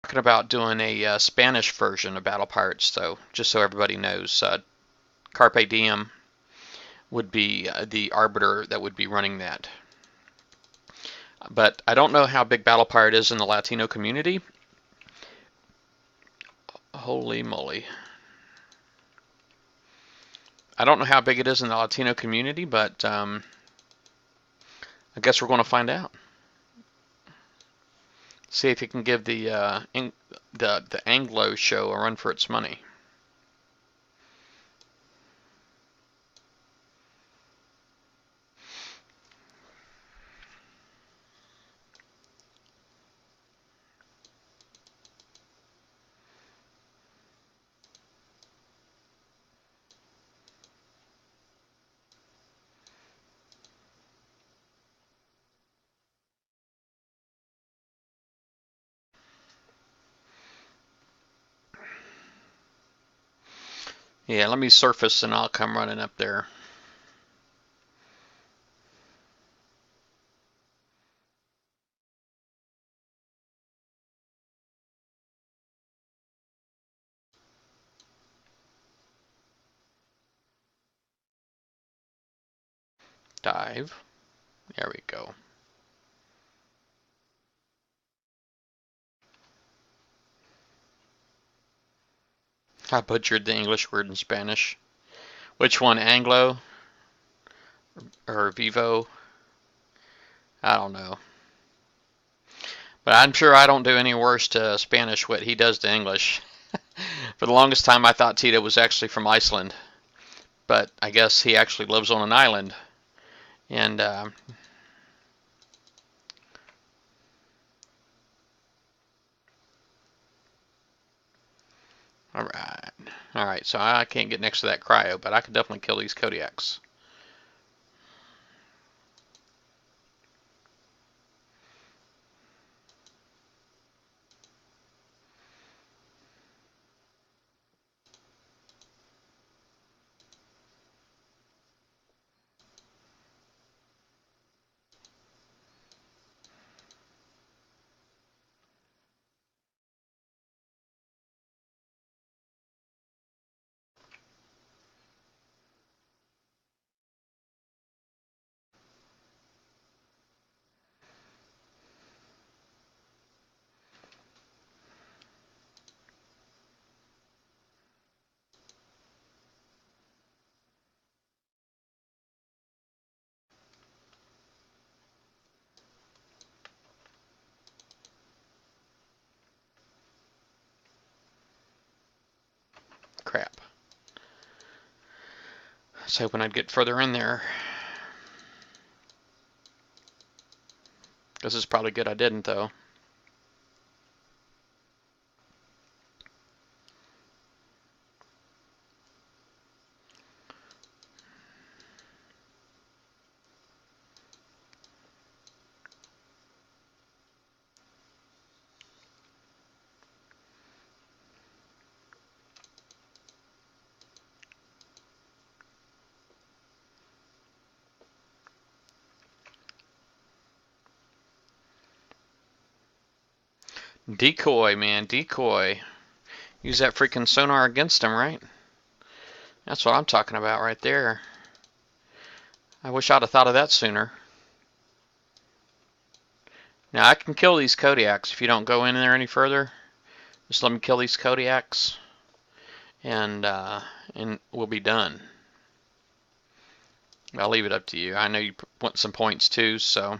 Talking about doing a Spanish version of Battle Pirates, though, just so everybody knows. Carpe Diem would be the arbiter that would be running that. But I don't know how big Battle Pirate is in the Latino community. Holy moly. I don't know how big it is in the Latino community, but I guess we're going to find out. See if you can give the Anglo show a run for its money. Yeah, let me surface and I'll come running up there. Dive. There we go. I butchered the English word in Spanish. Which one, Anglo or Vivo? I don't know. But I'm sure I don't do any worse to Spanish what he does to English. For the longest time I thought Tito was actually from Iceland. But I guess he actually lives on an island. And Alright, so I can't get next to that cryo, but I could definitely kill these Kodiaks. Crap. I was hoping I'd get further in there. This is probably good I didn't, though. Decoy, man, decoy. Use that freaking sonar against him, right? That's what I'm talking about right there. I wish I'd have thought of that sooner. Now I can kill these Kodiaks if you don't go in there any further. Just let me kill these Kodiaks, and we'll be done. I'll leave it up to you. I know you want some points too, so.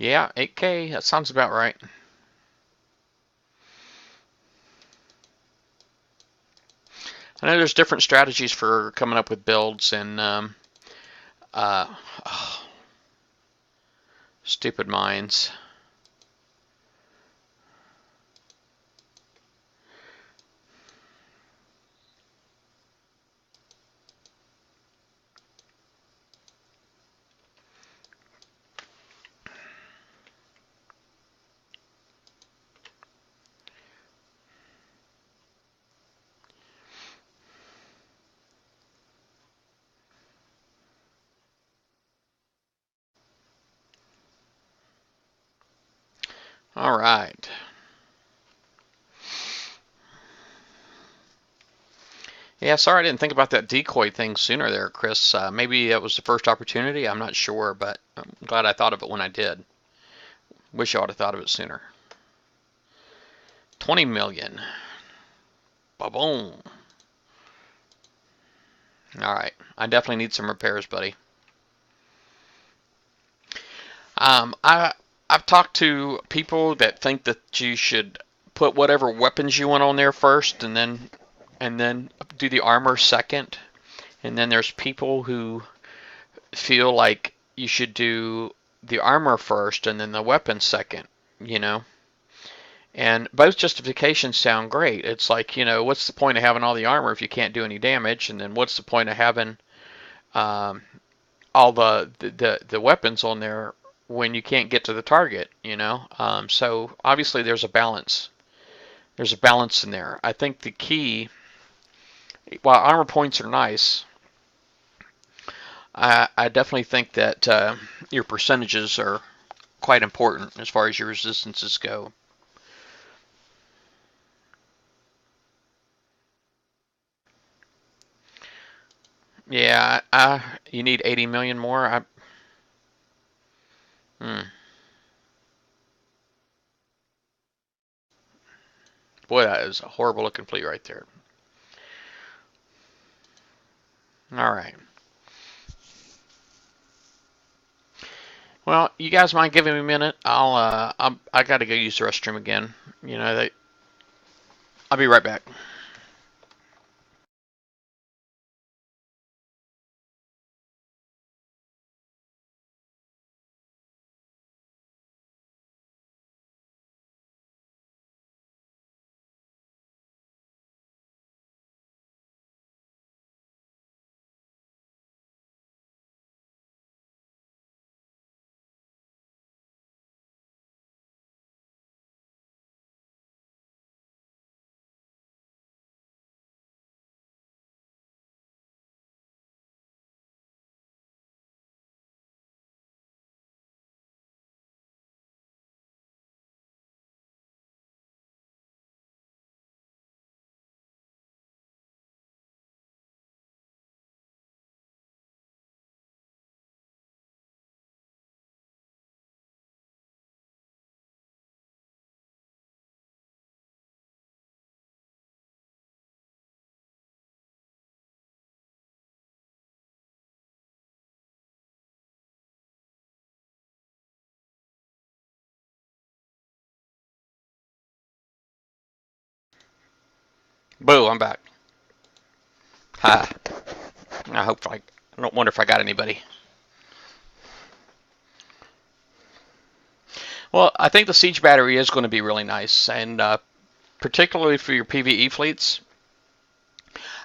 Yeah, 8K, that sounds about right. I know there's different strategies for coming up with builds, and oh, stupid minds. All right. Yeah, sorry I didn't think about that decoy thing sooner there, Chris. Maybe it was the first opportunity. I'm not sure, but I'm glad I thought of it when I did. Wish I would have thought of it sooner. 20 million. Ba-boom. All right. I definitely need some repairs, buddy. I've talked to people that think that you should put whatever weapons you want on there first, and then do the armor second. And then there's people who feel like you should do the armor first and then the weapons second. You know. And both justifications sound great. It's like, what's the point of having all the armor if you can't do any damage? And then what's the point of having all the weapons on there when you can't get to the target? So obviously there's a balance. There's a balance in there. I think the key, while armor points are nice, I definitely think that your percentages are quite important as far as your resistances go. Yeah, you need 80 million more. Hmm. Boy, that is a horrible looking fleet right there. All right. Well, you guys mind giving me a minute? I got to go use the restroom again. I'll be right back. Boo, I'm back. Hi. I don't wonder if I got anybody. Well, I think the siege battery is going to be really nice, and particularly for your PvE fleets.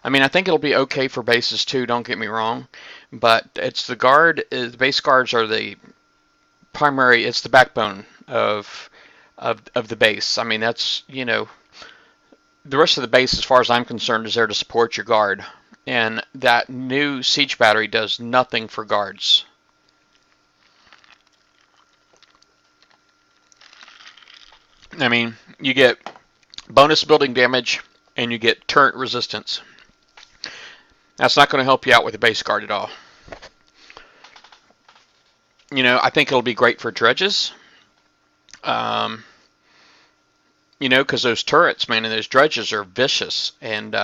I mean, I think it'll be okay for bases too. Don't get me wrong, but it's the guard. The base guards are the primary. It's the backbone of the base. I mean, that's the rest of the base, as far as I'm concerned, is there to support your guard. And that new siege battery does nothing for guards. I mean, you get bonus building damage and you get turret resistance. That's not going to help you out with the base guard at all. I think it'll be great for dredges. Because those turrets, man, and those dredges are vicious. And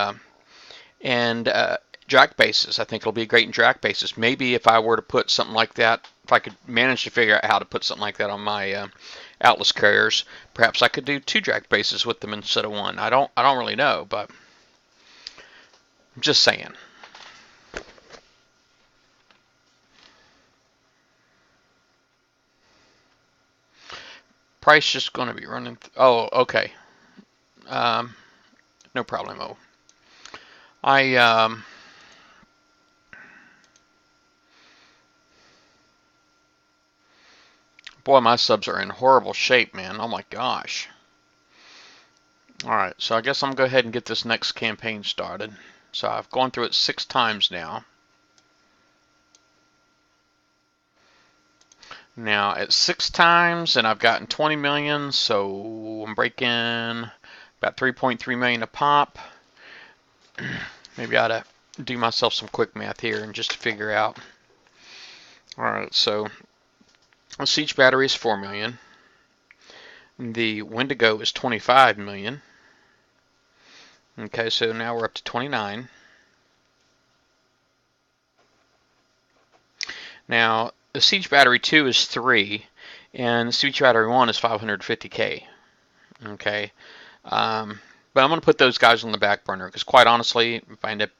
jack bases, I think it'll be great in jack bases. Maybe if I were to put something like that, if I could manage to figure out how to put something like that on my Atlas carriers, perhaps I could do 2 jack bases with them instead of 1. I don't really know, but I'm just saying. Price just going to be running. Oh, okay. No problemo. Boy, my subs are in horrible shape, man. Oh my gosh. Alright, so I guess I'm going to go ahead and get this next campaign started. So I've gone through it 6 times now. Now at 6 times, and I've gotten 20 million, so I'm breaking about 3.3 million a pop. Maybe I ought to do myself some quick math here and just to figure out. Alright, so the Siege battery is 4 million. The Wendigo is 25 million. Okay, so now we're up to 29. Now, the Siege Battery 2 is 3, and the Siege Battery 1 is 550k. Okay, but I'm going to put those guys on the back burner, because quite honestly, if I end up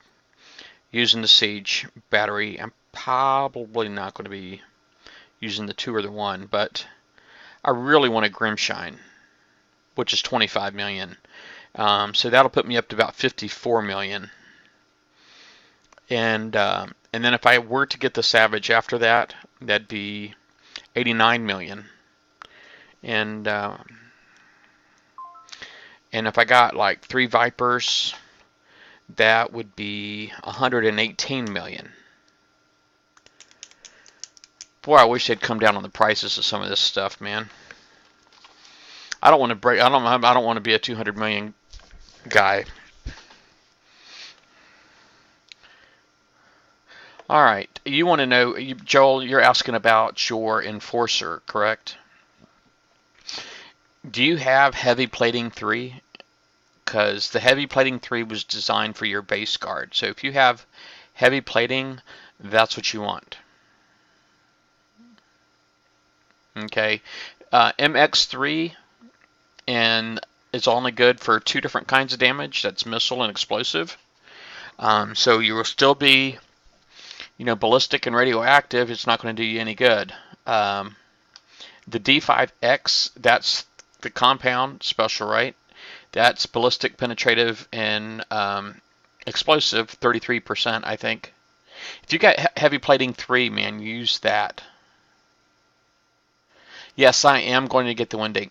using the Siege Battery, I'm probably not going to be using the 2 or the 1, but I really want a Grimshine, which is 25 million. So that'll put me up to about 54 million. And then if I were to get the Savage after that, that'd be 89 million. And if I got like 3 Vipers, that would be 118 million. Boy, I wish they'd come down on the prices of some of this stuff, man. I don't want to break. I don't want to be a 200 million guy. All right, you want to know, Joel, you're asking about your Enforcer, correct? Do you have Heavy Plating 3? Because the Heavy Plating 3 was designed for your base guard. So if you have Heavy Plating, that's what you want. Okay, MX3 and it's only good for 2 different kinds of damage. That's missile and explosive. So you will still be, ballistic and radioactive. It's not going to do you any good. The D5X, that's the compound special, right? That's ballistic, penetrative, and explosive, 33%, I think. If you got Heavy Plating 3, man, use that. Yes, I am going to get the Wendigo.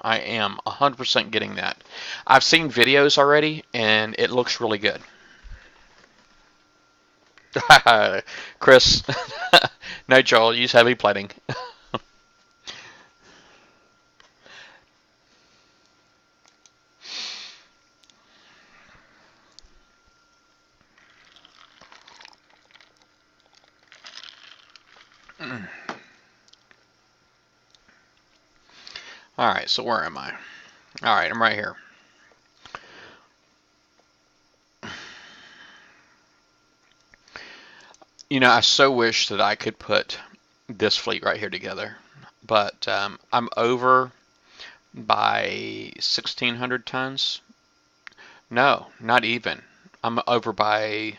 I am 100% getting that. I've seen videos already, and it looks really good. Chris, no, Joel, use Heavy Plating. Alright, so where am I? Alright, I'm right here. I so wish that I could put this fleet right here together. But I'm over by 1,600 tons. No, not even. I'm over by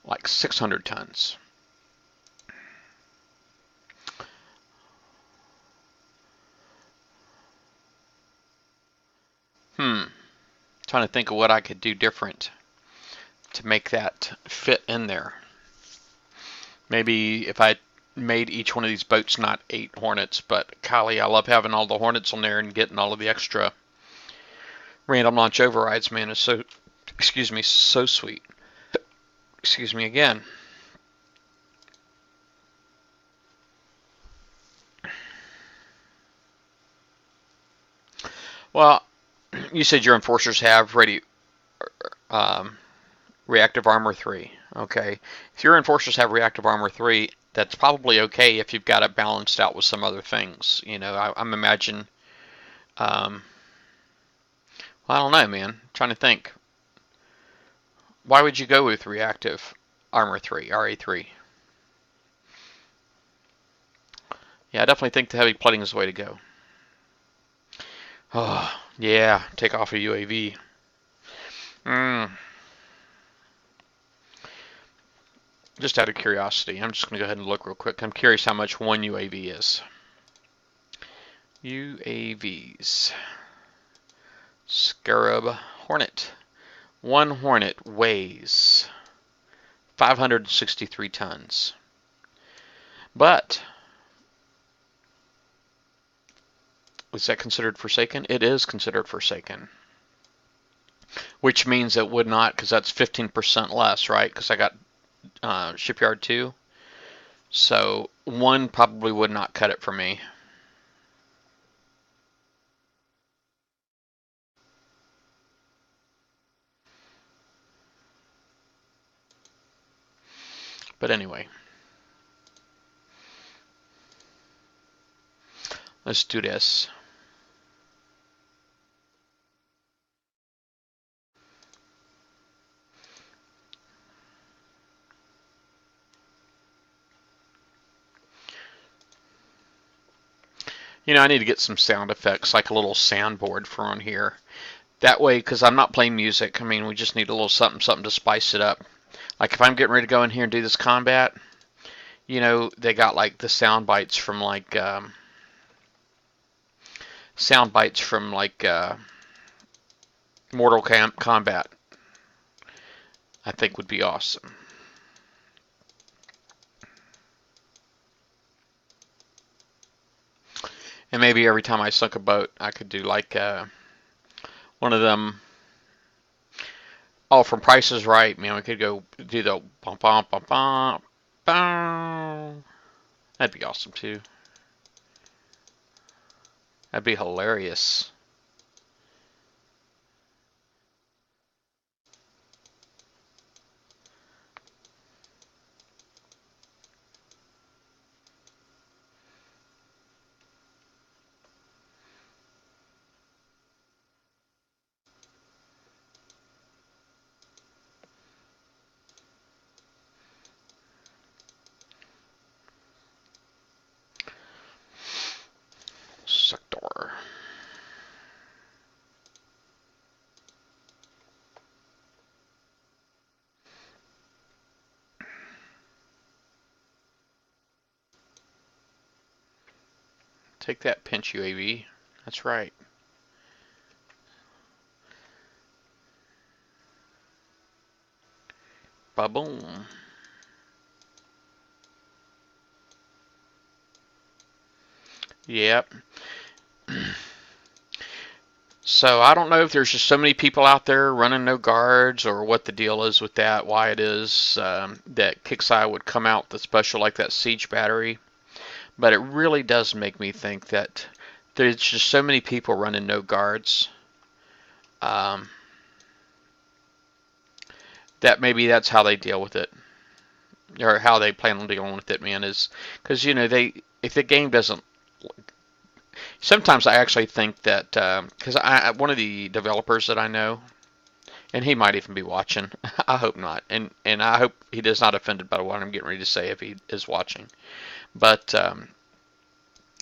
like 600 tons. Trying to think of what I could do different to make that fit in there. Maybe if I made each one of these boats not 8 Hornets, but golly, I love having all the Hornets on there and getting all of the extra random launch overrides, man. It's so, so sweet. Excuse me again. Well, you said your Enforcers have reactive armor 3. Okay. If your Enforcers have reactive armor 3, that's probably okay if you've got it balanced out with some other things. I'm imagining. I don't know, man. I'm trying to think. Why would you go with reactive armor 3, RA3? Yeah, I definitely think the heavy plating is the way to go. Oh, yeah, take off a UAV. Just out of curiosity, I'm just going to go ahead and look real quick. I'm curious how much one UAV is. UAVs. Scarab Hornet. One Hornet weighs 563 tons. But is that considered Forsaken? It is considered Forsaken. Which means it would not, because that's 15% less, right? Because I got Shipyard 2. So one probably would not cut it for me. But anyway, let's do this. You know, I need to get some sound effects, like a little soundboard for on here. That way, because I'm not playing music, I mean, we just need a little something to spice it up. Like if I'm getting ready to go in here and do this combat, you know, they got like the sound bites from like Mortal Kombat. I think would be awesome. And maybe every time I sunk a boat, I could do like one of them. Oh, from Price is Right, man, we could go do the bum bum bum bum bum. That'd be awesome too. That'd be hilarious. Sector. Take that, pinch UAV. That's right. Ba-boom. Yep. So I don't know if there's just so many people out there running no guards or what the deal is with that, why it is that KIXEYE would come out with a special like that siege battery. But it really does make me think that there's just so many people running no guards um, that maybe that's how they deal with it, or how they plan on dealing with it, man, is because, you know, if the game doesn't. Sometimes I actually think that because one of the developers that I know, and he might even be watching. I hope not, and I hope he does not offended by what I'm getting ready to say if he is watching. But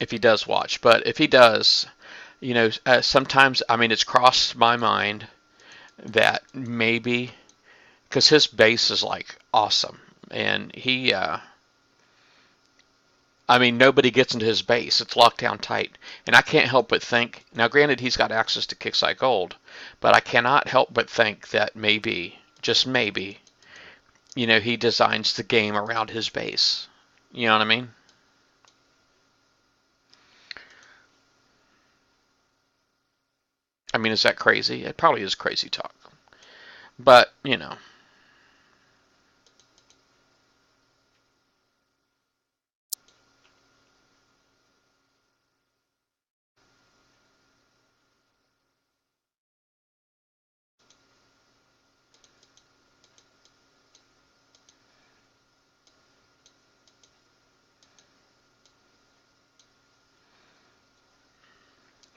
if he does watch, but if he does, you know, sometimes I mean it's crossed my mind that maybe because his base is like awesome, and he I mean, nobody gets into his base. It's locked down tight. And I can't help but think, now granted he's got access to KIXEYE Gold, but I cannot help but think that maybe, just maybe, you know, he designs the game around his base. You know what I mean? I mean, is that crazy? It probably is crazy talk. But, you know,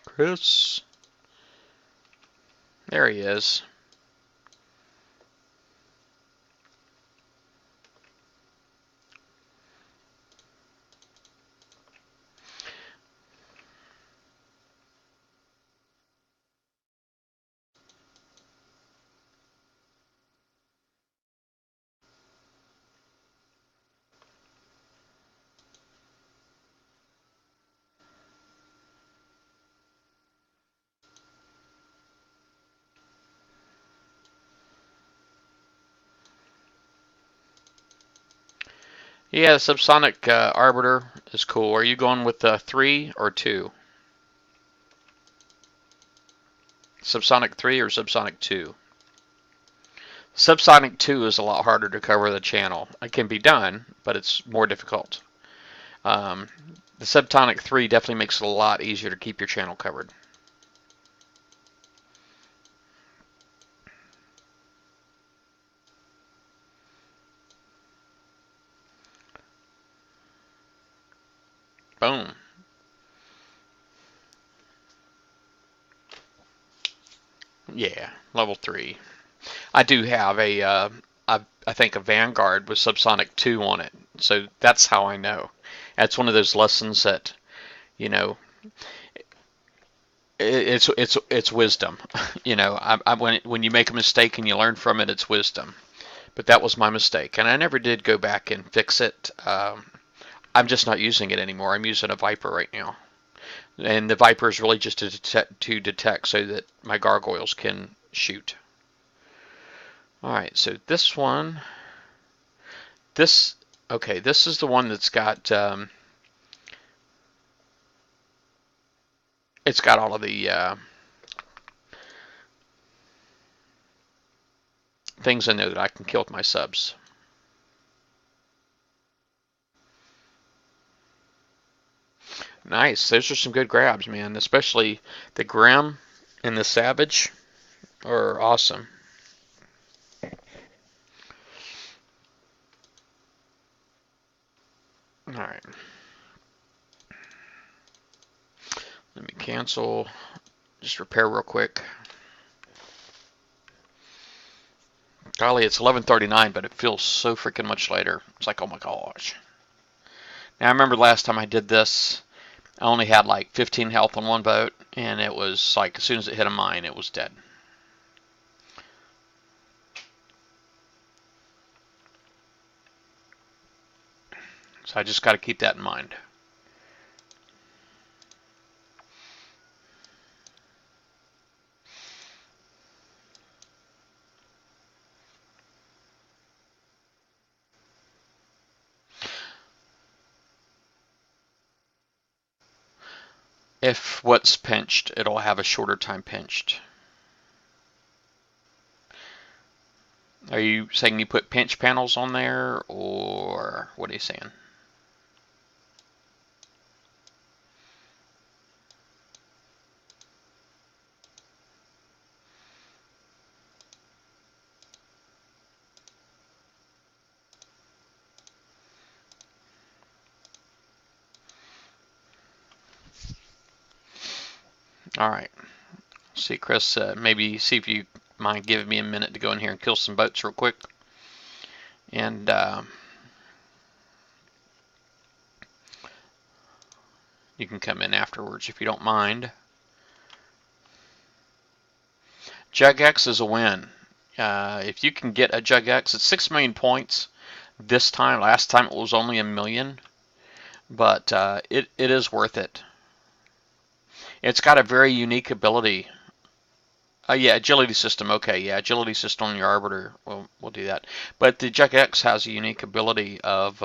Chris. There he is. Yeah, subsonic arbiter is cool. Are you going with 3 or 2? Subsonic 3 or subsonic 2? Subsonic 2 is a lot harder to cover the channel. It can be done, but it's more difficult. Um, the Subsonic 3 definitely makes it a lot easier to keep your channel covered. Boom. Yeah, level 3. I do have I think a Vanguard with Subsonic 2 on it. So that's how I know. That's one of those lessons that, you know, it's wisdom. When you make a mistake and you learn from it, it's wisdom. But that was my mistake, and I never did go back and fix it. I'm just not using it anymore. I'm using a Viper right now, and the Viper is really just to detect so that my gargoyles can shoot. All right, so this one, this okay, this is the one that's got it's got all of the things in there that I can kill with my subs. Nice. Those are some good grabs, man. Especially the Grim and the Savage are awesome. All right. Let me cancel. Just repair real quick. Golly, it's 11:39, but it feels so freaking much later. It's like, oh my gosh. Now, I remember last time I did this, I only had like 15 health on one boat, and it was like as soon as it hit a mine, it was dead. So I just got to keep that in mind. If what's pinched, it'll have a shorter time pinched. Are you saying you put pinch panels on there, or what are you saying? All right. See, Chris, maybe see if you mind giving me a minute to go in here and kill some boats real quick. And you can come in afterwards if you don't mind. Jug X is a win. If you can get a Jug X, it's 6 million points this time. Last time it was only 1 million, but it is worth it. It's got a very unique ability. Yeah, agility system. Okay, yeah, agility system on your arbiter. We'll do that. But the Jug X has a unique ability of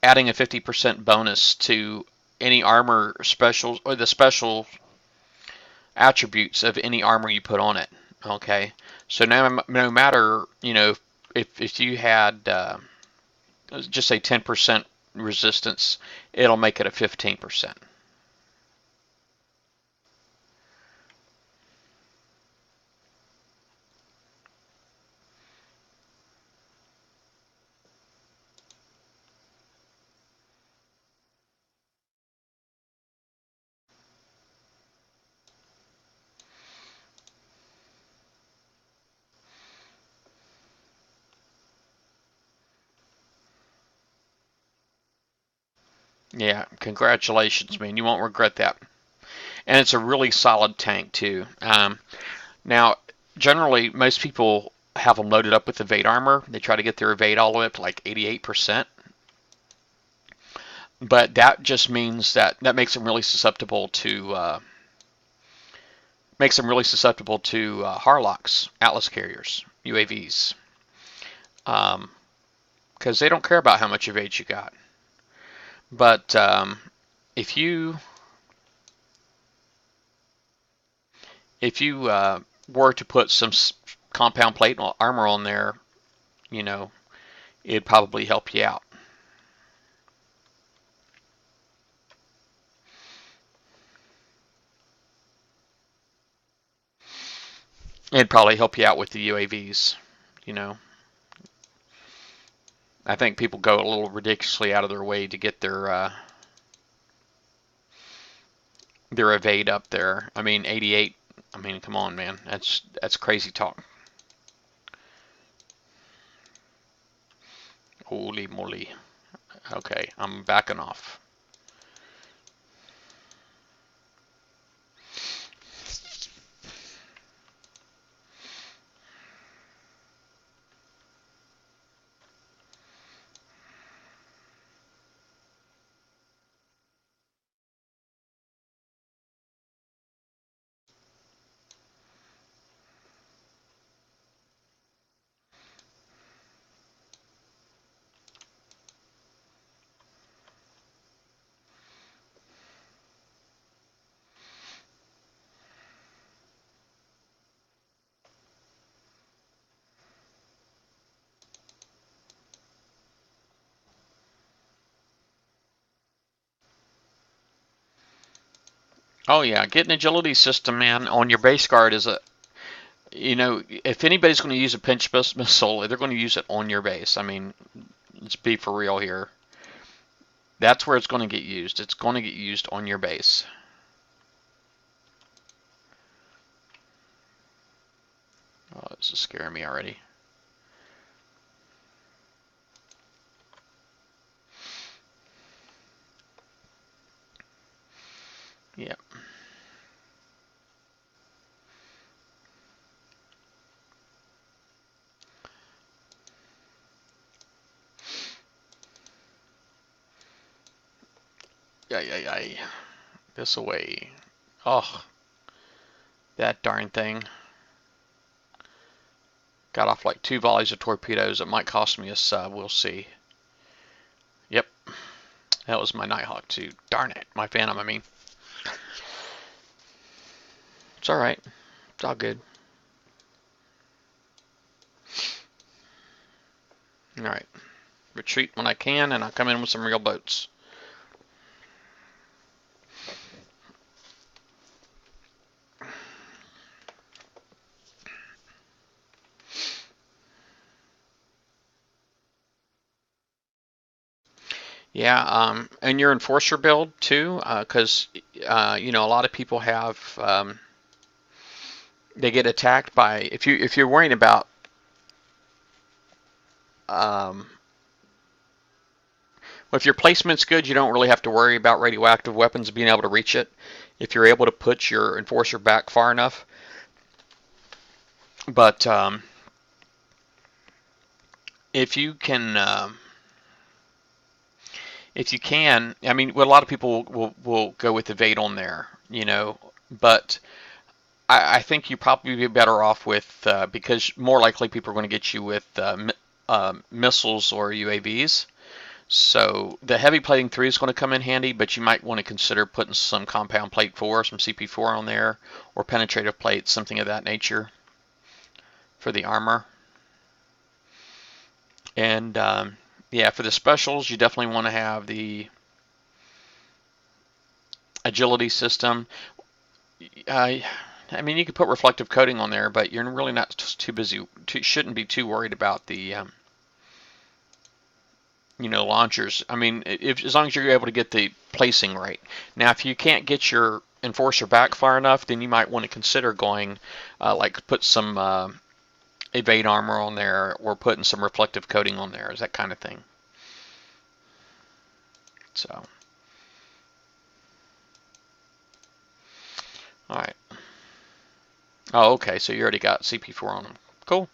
adding a 50% bonus to any armor specials or the special attributes of any armor you put on it. Okay, so now no matter if you had just say 10% resistance, it'll make it a 15%. Yeah, congratulations, man. You won't regret that. And it's a really solid tank too. Now, generally, most people have them loaded up with evade armor. They try to get their evade all the way up to like 88%. But that just means that makes them really susceptible to Harlocks, Atlas carriers, UAVs, because they don't care about how much evade you got. But if you were to put some compound plate armor on there, it'd probably help you out. It'd probably help you out with the UAVs, I think people go a little ridiculously out of their way to get their evade up there. I mean, 88. I mean, come on, man. That's crazy talk. Holy moly. Okay, I'm backing off. Oh yeah, getting agility system, man, on your base guard is if anybody's going to use a pinch missile, they're going to use it on your base. I mean, let's be for real here. That's where it's going to get used. It's going to get used on your base. Oh, this is scaring me already. Yep. Yay. This away. Oh, that darn thing. Got off like 2 volleys of torpedoes. It might cost me a sub. We'll see. Yep. That was my Nighthawk too. Darn it. My Phantom, I mean. It's alright. It's all good. Alright. Retreat when I can, and I'll come in with some real boats. Yeah, and your enforcer build too, because a lot of people have they get attacked by if you're worrying about well, if your placement's good, you don't really have to worry about radioactive weapons being able to reach it. If you're able to put your enforcer back far enough, but if you can. If you can, I mean, well, a lot of people will go with evade on there, but I think you probably be better off with because more likely people are going to get you with missiles or UAVs. So the heavy plating 3 is going to come in handy, but you might want to consider putting some compound plate 4, some CP4 on there, or penetrative plates, something of that nature for the armor. And yeah, for the specials, you definitely want to have the agility system. I mean, you could put reflective coating on there, but you're really not too busy. Shouldn't be too worried about the launchers. I mean, as long as you're able to get the placing right. Now, if you can't get your enforcer back far enough, then you might want to consider going like put some evade armor on there, or putting some reflective coating on there, is that kind of thing. So, all right. Oh, okay. So you already got CP4 on them. Cool.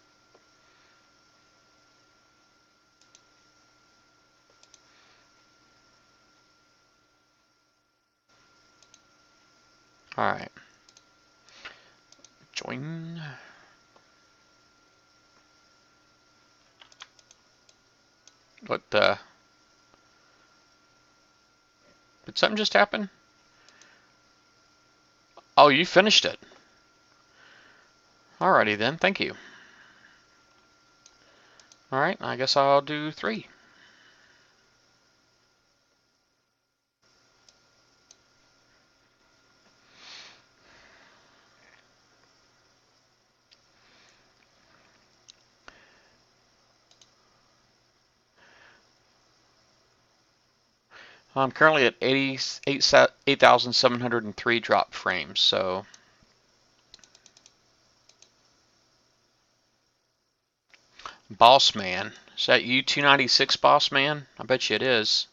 All right. Join. What the? Did something just happen? Oh, you finished it. Alrighty then. Thank you. Alright, I guess I'll do 3. I'm currently at 8,703 drop frames, so Boss Man. Is that you, 296 Boss Man? I bet you it is.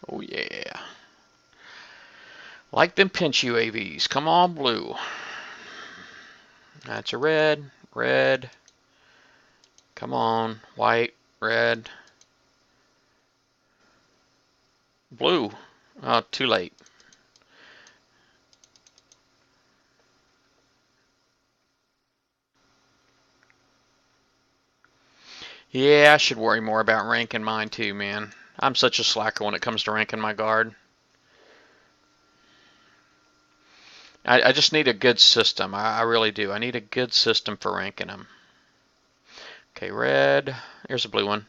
Oh yeah. Like them pinch UAVs. Come on, blue. That's a red. Red. Come on. White. Red. Blue. Oh, too late. Yeah, I should worry more about ranking mine too, man. I'm such a slacker when it comes to ranking my guard. I just need a good system. I really do. I need a good system for ranking them. Okay, red. Here's a blue one.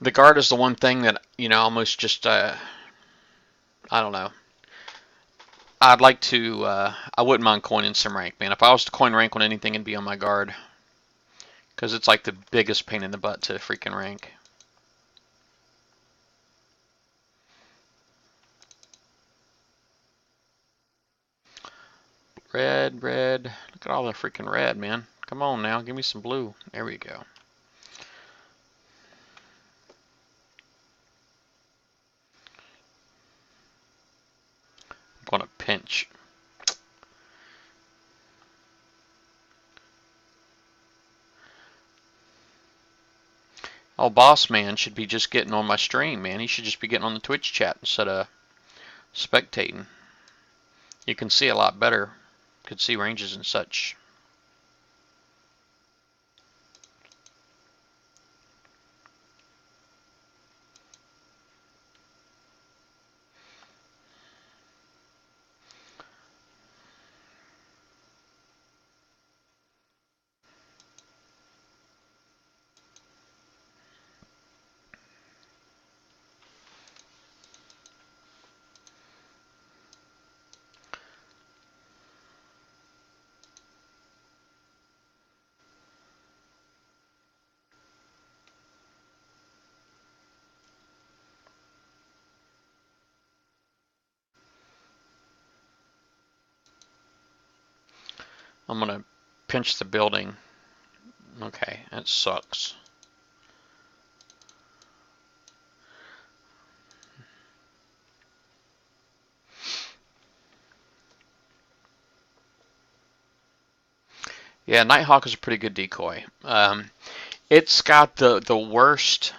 The guard is the one thing that, almost just, I don't know. I'd like to, I wouldn't mind coining some rank, man. If I was to coin rank on anything, it'd be on my guard. Because it's like the biggest pain in the butt to freaking rank. Red, red. Look at all the freaking red, man. Come on now, give me some blue. There we go. I'm going to pinch. Oh, Boss Man should be just getting on my stream, man. He should just be getting on the Twitch chat instead of spectating. You can see a lot better. You can see ranges and such. I'm going to pinch the building. Okay, that sucks. Yeah, Nighthawk is a pretty good decoy. It's got the worst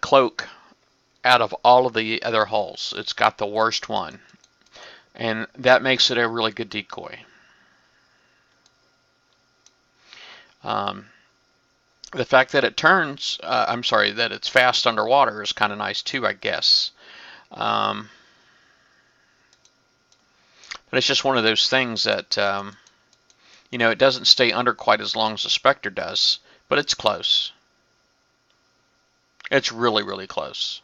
cloak out of all of the other hulls. It's got the worst one, and that makes it a really good decoy. The fact that it turns, I'm sorry, that it's fast underwater is kind of nice too, I guess. But it's just one of those things that, it doesn't stay under quite as long as the Spectre does, but it's close. It's really, really close.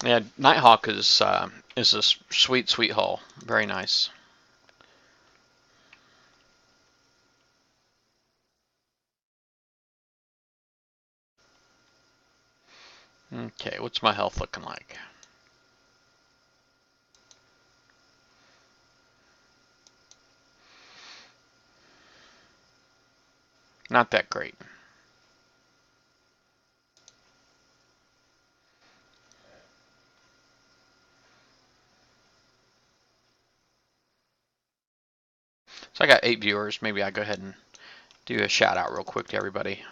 Yeah, Nighthawk is a sweet, sweet hull. Very nice. Okay, what's my health looking like? Not that great. So I got 8 viewers. Maybe I go ahead and do a shout out real quick to everybody.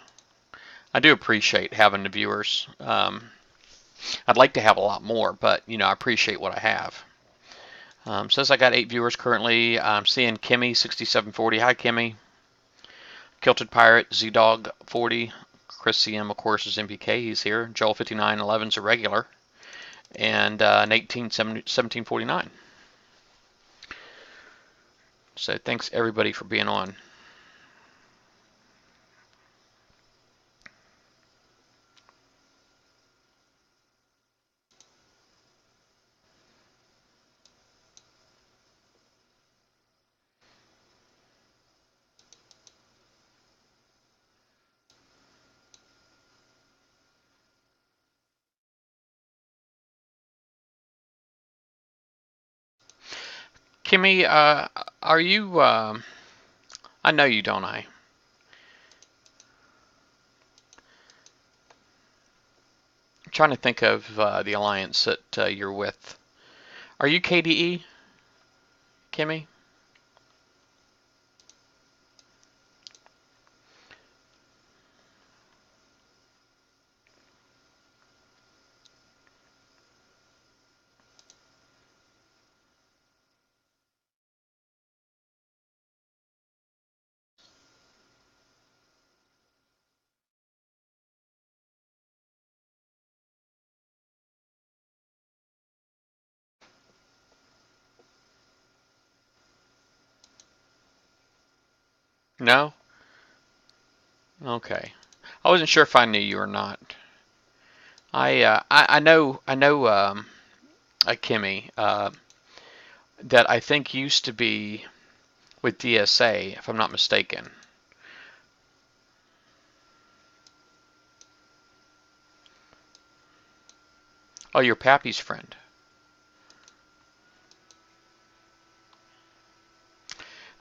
I do appreciate having the viewers. I'd like to have a lot more, but I appreciate what I have. Says I got 8 viewers currently. I'm seeing Kimmy 6740. Hi Kimmy. Kilted Pirate, Z-Dog 40. Chris CM, of course, is NBK. He's here. Joel 5911 is a regular. And Nate 1749. So thanks everybody for being on. Kimmy, are you? I know you, don't I? I'm trying to think of the alliance that you're with. Are you KDE, Kimmy? No? Okay. I wasn't sure if I knew you or not. I know a Kimmy that I think used to be with DSA, if I'm not mistaken. Oh, you're Pappy's friend.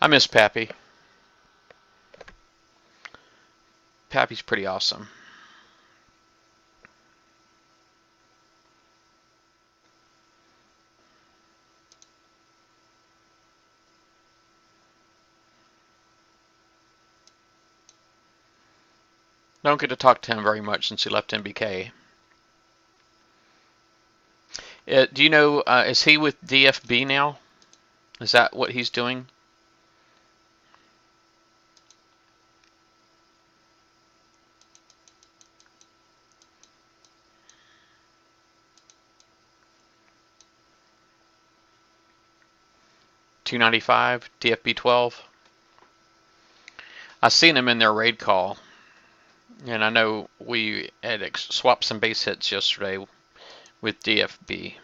I miss Pappy. Pappy's pretty awesome. Don't get to talk to him very much since he left NBK. Do you know, is he with DFB now? Is that what he's doing? $295, DFB 12. I seen him in their raid call, and I know we had swapped some base hits yesterday with DFB.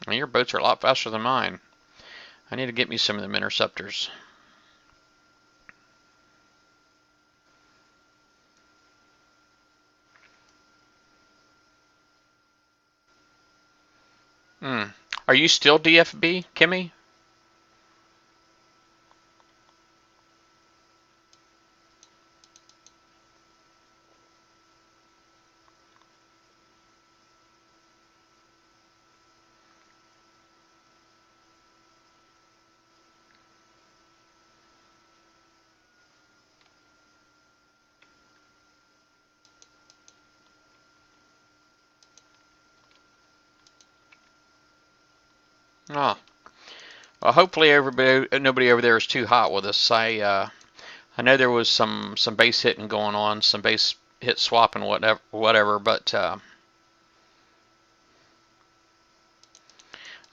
Well, your boats are a lot faster than mine. I need to get me some of them interceptors. Hmm. Are you still DFB, Kimmy? Oh, Well, hopefully nobody over there is too hot with us. I know there was some base hitting going on, some base hit swapping, whatever. But I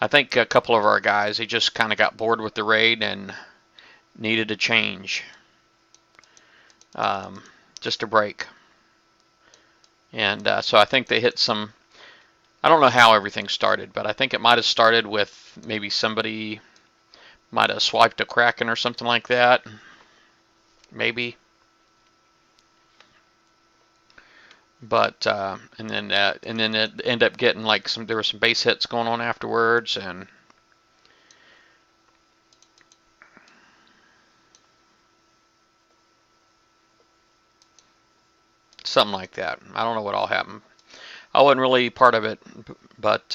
think a couple of our guys, they just kind of got bored with the raid and needed a change, just a break. And so I think they hit some. I don't know how everything started, but I think it might have started with maybe somebody might have swiped a Kraken or something like that. Maybe. But and then it ended up getting like there were some base hits going on afterwards, and something like that. I don't know what all happened. I wasn't really part of it, but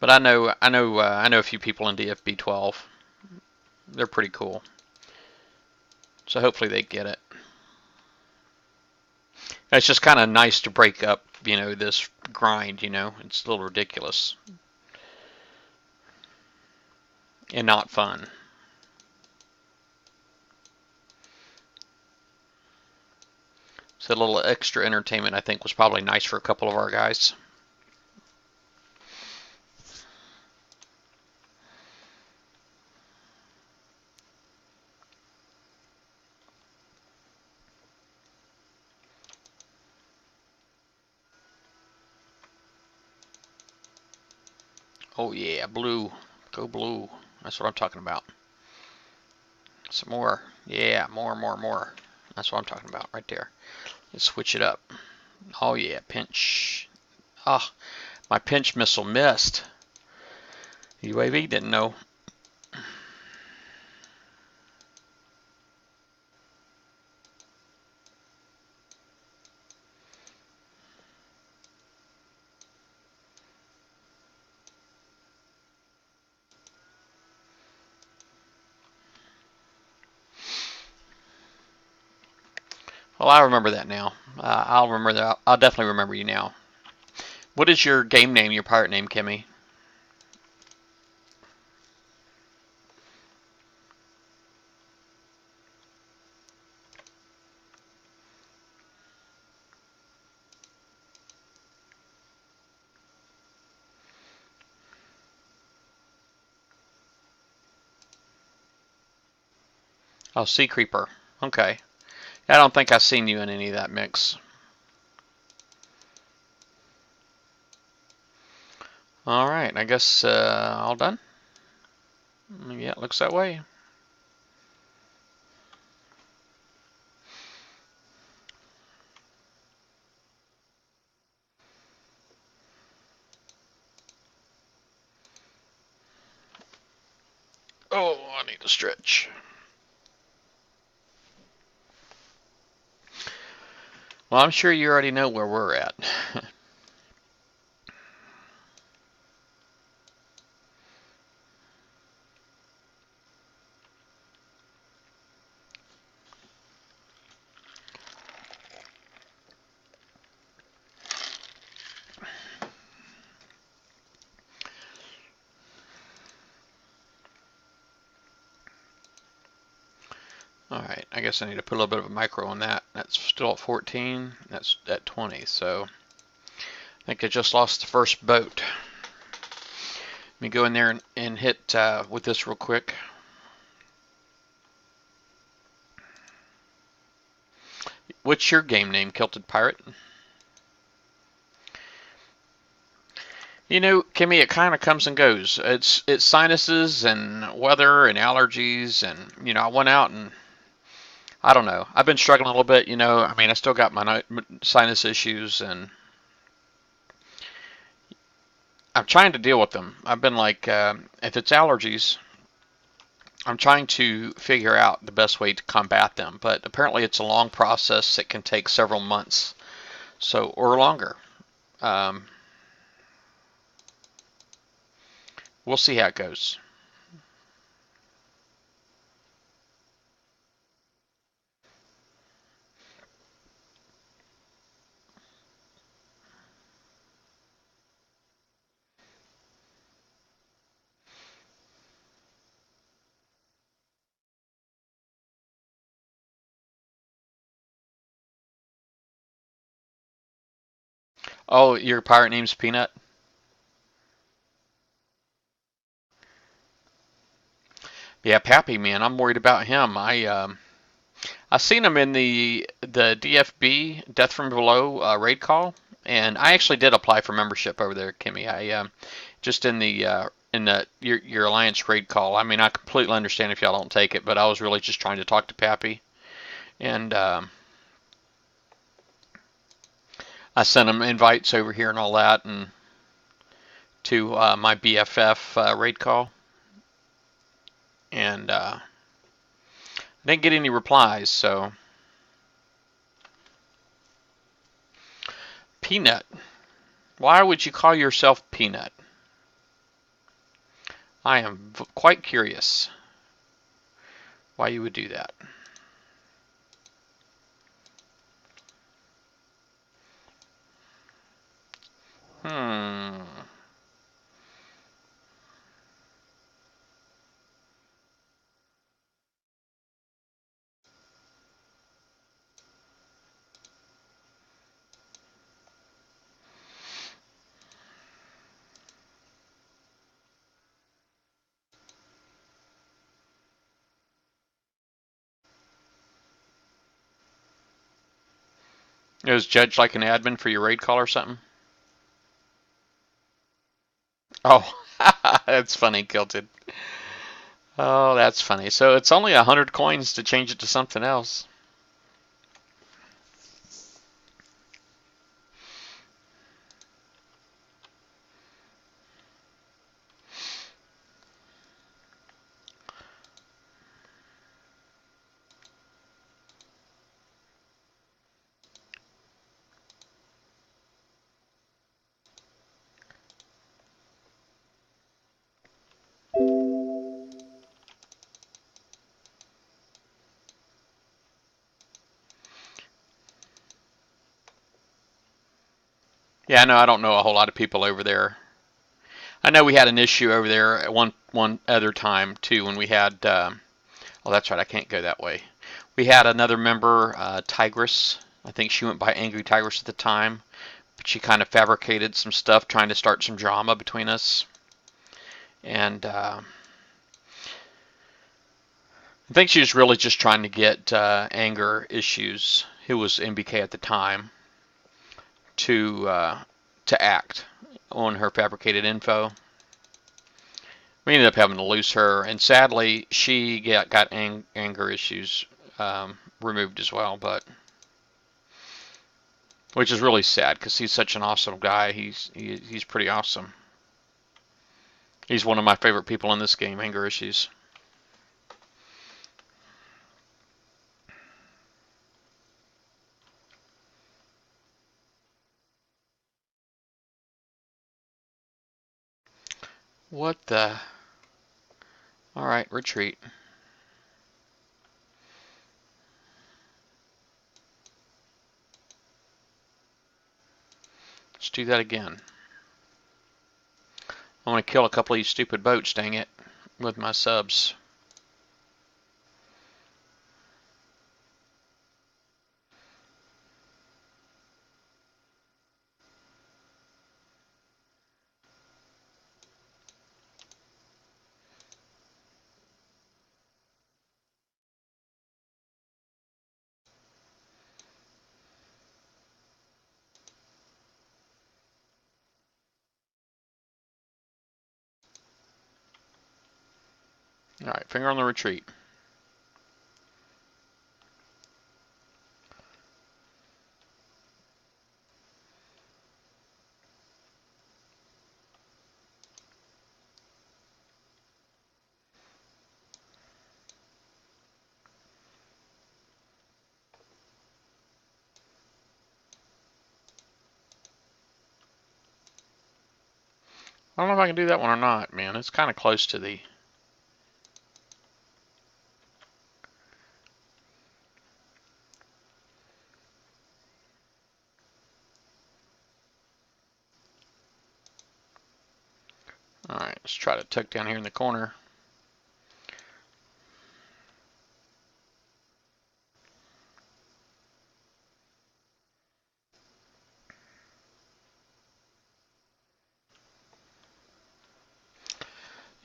I know a few people in DFB 12. They're pretty cool. So hopefully they get it. It's just kind of nice to break up, this grind. It's a little ridiculous and not fun. So a little extra entertainment, I think, was probably nice for a couple of our guys. Oh yeah, blue. Go blue. That's what I'm talking about. Some more. Yeah, more. That's what I'm talking about right there. Let's switch it up. Oh yeah, pinch. Ah, my pinch missile missed. UAV didn't know. Well, I remember that now. I'll remember that. I'll definitely remember you now. What is your game name, your pirate name, Kimmy? Oh, Sea Creeper. Okay. I don't think I've seen you in any of that mix. All right. I guess all done. Yeah, it looks that way. Oh, I need to stretch. Well, I'm sure you already know where we're at. All right, I guess I need to put a little bit of a micro on that. That's still at 14. That's at 20. So I think I just lost the first boat. Let me go in there and hit with this real quick. What's your game name, Kilted Pirate? Kimmy, it kind of comes and goes. It's sinuses and weather and allergies, and I went out and I don't know. I've been struggling a little bit. I mean, I still got my sinus issues, and I'm trying to deal with them. I've been like, if it's allergies, I'm trying to figure out the best way to combat them. But apparently, it's a long process that can take several months, or longer. We'll see how it goes. Oh, your pirate name's Peanut? Yeah, Pappy, man, I'm worried about him. I seen him in the DFB Death from Below raid call, and I actually did apply for membership over there, Kimmy. I just in the your alliance raid call. I mean, I completely understand if y'all don't take it, but I was really just trying to talk to Pappy, and I sent him invites over here and all that, and to my BFF raid call, and I didn't get any replies. So Peanut, why would you call yourself Peanut? I am quite curious why you would do that. Hmm. It was judged like an admin for your raid call or something? Oh, that's funny, Kilted. Oh, that's funny. So it's only 100 coins to change it to something else. Yeah, I know. I don't know a whole lot of people over there. I know we had an issue over there at one other time too when we had. Oh, that's right. I can't go that way. We had another member, Tigress. I think she went by Angry Tigress at the time, but she kind of fabricated some stuff trying to start some drama between us. And I think she was really just trying to get Anger Issues, who was NBK at the time, to uh, to act on her fabricated info. We ended up having to lose her, and sadly, she got Anger Issues removed as well. But which is really sad because he's such an awesome guy. He's pretty awesome. He's one of my favorite people in this game, Anger Issues. What the? All right, retreat. Let's do that again. I want to kill a couple of these stupid boats, dang it, with my subs. All right, finger on the retreat. I don't know if I can do that one or not, man. It's kind of close to the... All right, let's try to tuck down here in the corner.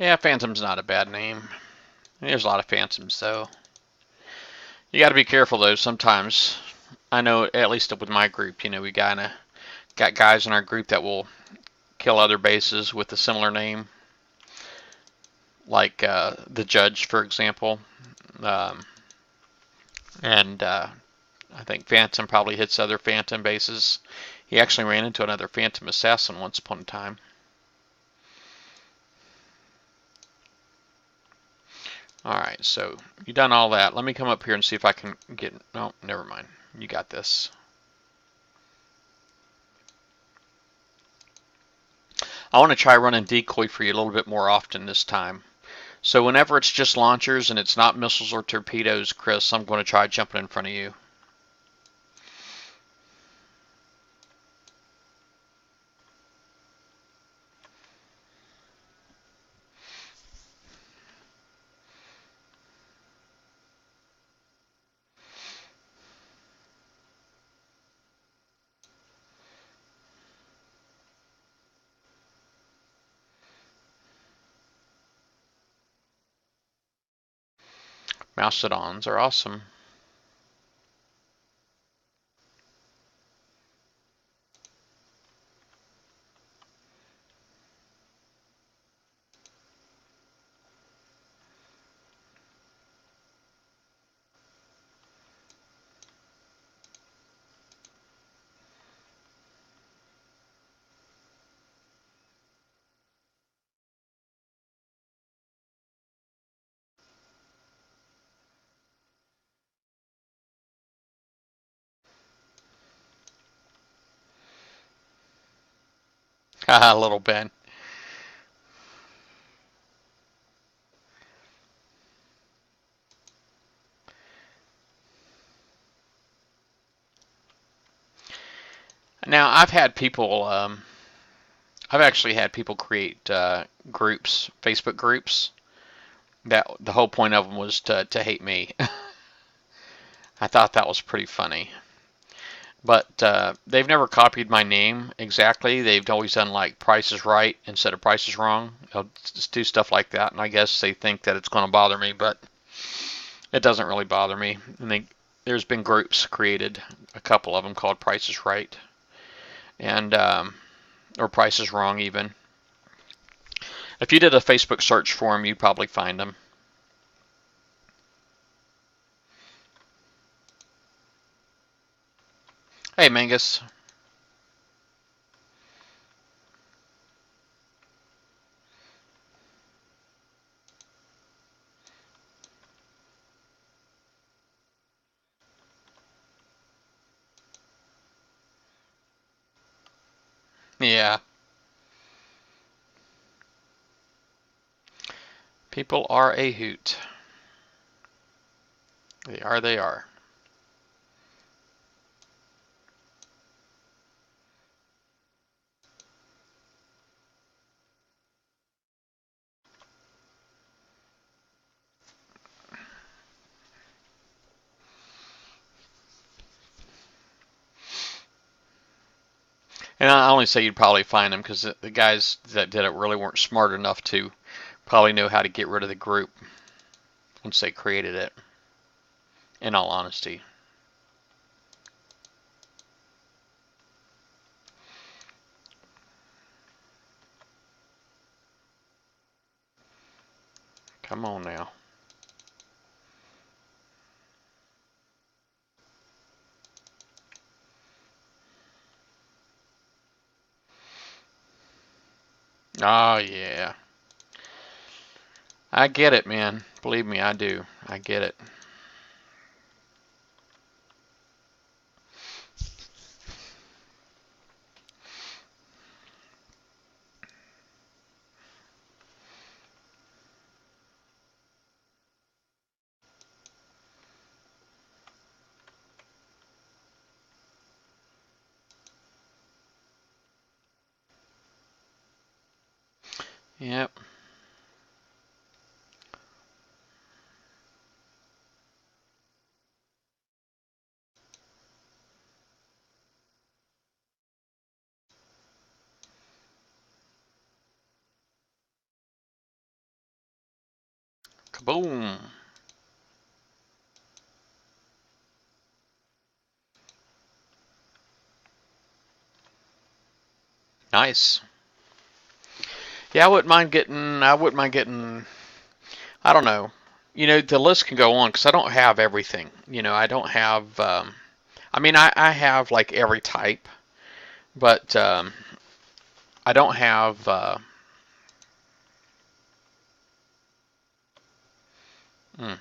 Yeah, Phantom's not a bad name. There's a lot of Phantoms, though. You got to be careful, though, sometimes. I know, at least with my group, we got guys in our group that will kill other bases with a similar name, like the Judge, for example. Um, and I think Phantom probably hits other Phantom bases. He actually ran into another Phantom Assassin once upon a time. Alright, so you done all that. Let me come up here and see if I can get... Oh, never mind. You got this. I want to try running decoy for you a little bit more often this time. So whenever it's just launchers and it's not missiles or torpedoes, Chris, I'm going to try jumping in front of you. Mastodons are awesome. Haha, little Ben. Now, I've actually had people create groups, Facebook groups, that the whole point of them was to hate me. I thought that was pretty funny. But they've never copied my name exactly. They've always done like Price is Right instead of Price is Wrong. They'll just do stuff like that, and I guess they think that it's going to bother me, but it doesn't really bother me. And there's been groups created, a couple of them called Price is Right, and or Price is Wrong even. If you did a Facebook search for them, you'd probably find them. Hey, Mangus. Yeah, people are a hoot. They are, they are. And I only say you'd probably find them because the guys that did it really weren't smart enough to probably know how to get rid of the group once they created it, in all honesty. Come on now. Oh, yeah. I get it, man. Believe me, I do. I get it. Yep. Kaboom. Nice. Yeah, I wouldn't mind getting, I don't know. The list can go on because I don't have everything. I don't have, I mean, I have like every type, but I don't have, hmm,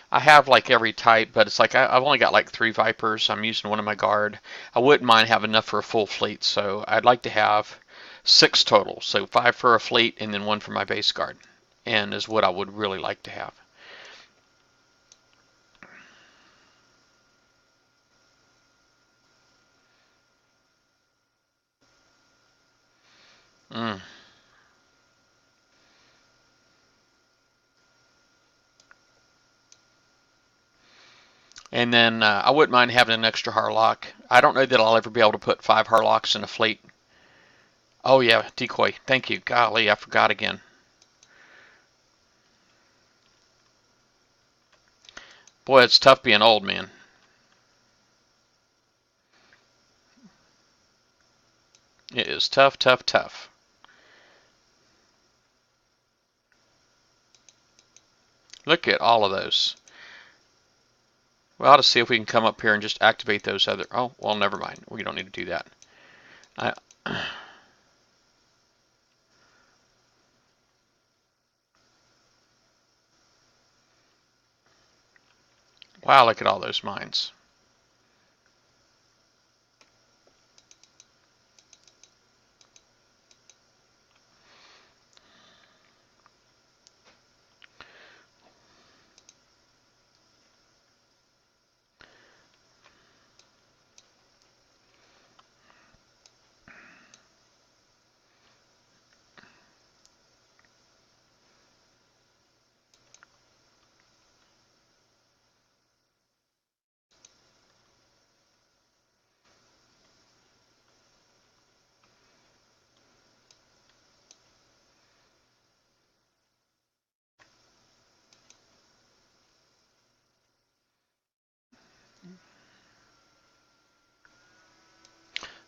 I have like every type, but it's like I've only got like 3 Vipers. I'm using one in my guard. I wouldn't mind having enough for a full fleet, so I'd like to have 6 total. So 5 for a fleet and then 1 for my base guard, and is what I would really like to have. Mm. And then I wouldn't mind having an extra Harlock. I don't know that I'll ever be able to put 5 Harlocks in a fleet. Oh yeah, decoy. Thank you. Golly, I forgot again. Boy, it's tough being old, man. It is tough, tough, tough. Look at all of those. We ought to see if we can come up here and just activate those other... Oh, well, never mind. We don't need to do that. I... Wow, look at all those mines.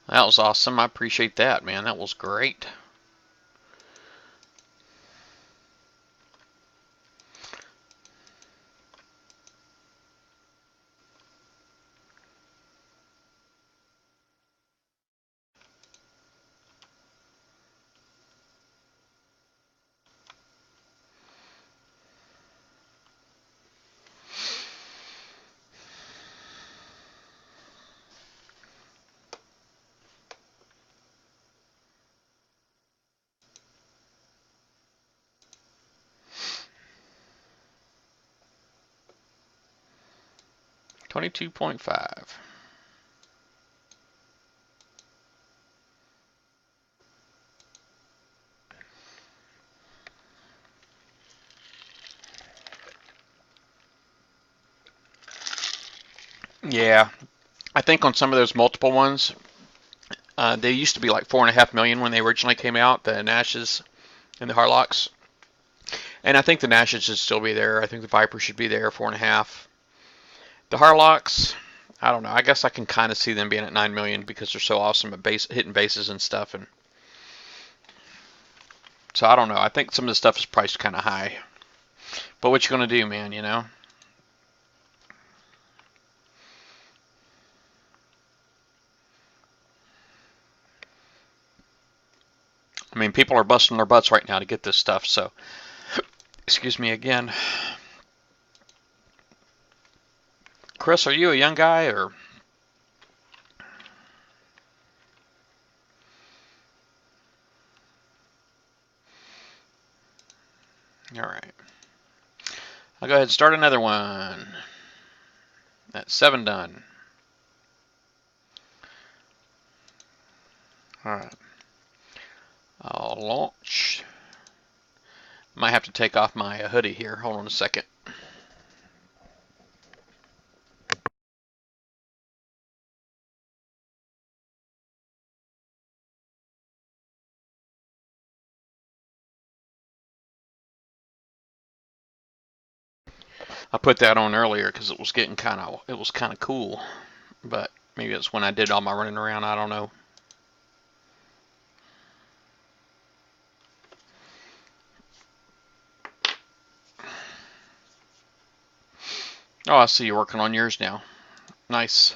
That was awesome. I appreciate that, man. That was great. $22.5. Yeah, I think on some of those multiple ones, they used to be like 4.5 million when they originally came out, the Nashes and the Harlocks. And I think the Nashes should still be there. I think the Viper should be there, 4.5. The Harlocks, I don't know. I guess I can kind of see them being at 9 million because they're so awesome at hitting bases and stuff. And so I don't know. I think some of the stuff is priced kind of high. But what you gonna do, man? I mean, people are busting their butts right now to get this stuff. So, excuse me again. Chris, are you a young guy or? All right. I'll go ahead and start another one. That's 7 done. All right. I'll launch. Might have to take off my hoodie here. Hold on a second. I put that on earlier because it was kind of cool, but maybe it's when I did all my running around. I don't know. Oh, I see you're working on yours now. Nice.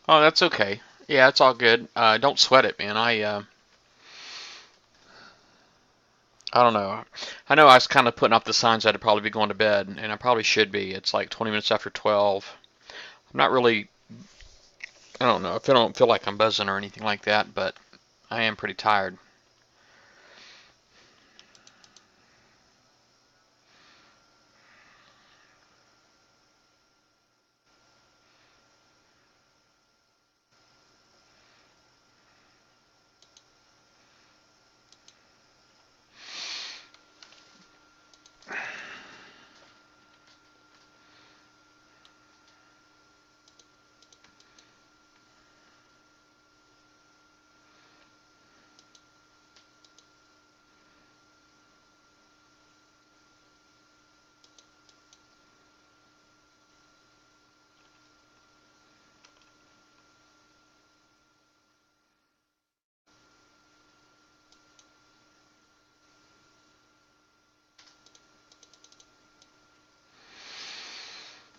Oh, that's okay. Yeah, it's all good. Don't sweat it, man. I don't know. I know I was kind of putting up the signs I'd probably be going to bed, and I probably should be. It's like 20 minutes after 12. I'm not really, I don't know, if I don't feel like I'm buzzing or anything like that, but I am pretty tired.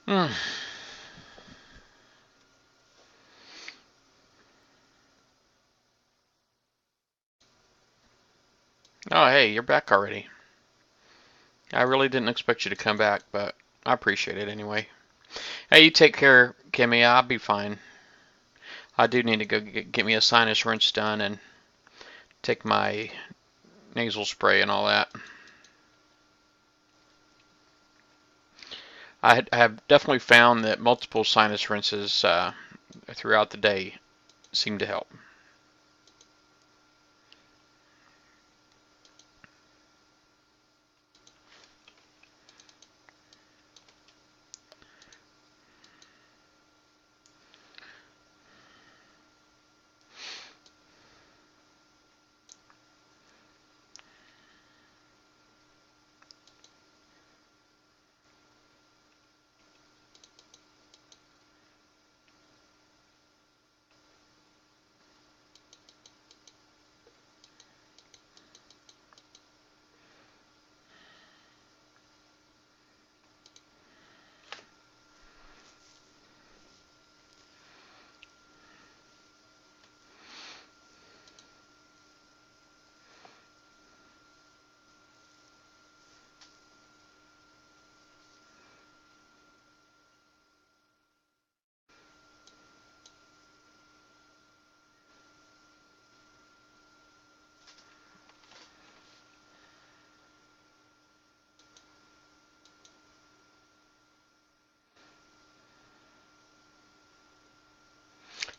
Hmm. Oh, hey, you're back already. I really didn't expect you to come back, but I appreciate it anyway. Hey, you take care, Kimmy. I'll be fine. I do need to go get me a sinus rinse done and take my nasal spray and all that. I have definitely found that multiple sinus rinses throughout the day seem to help.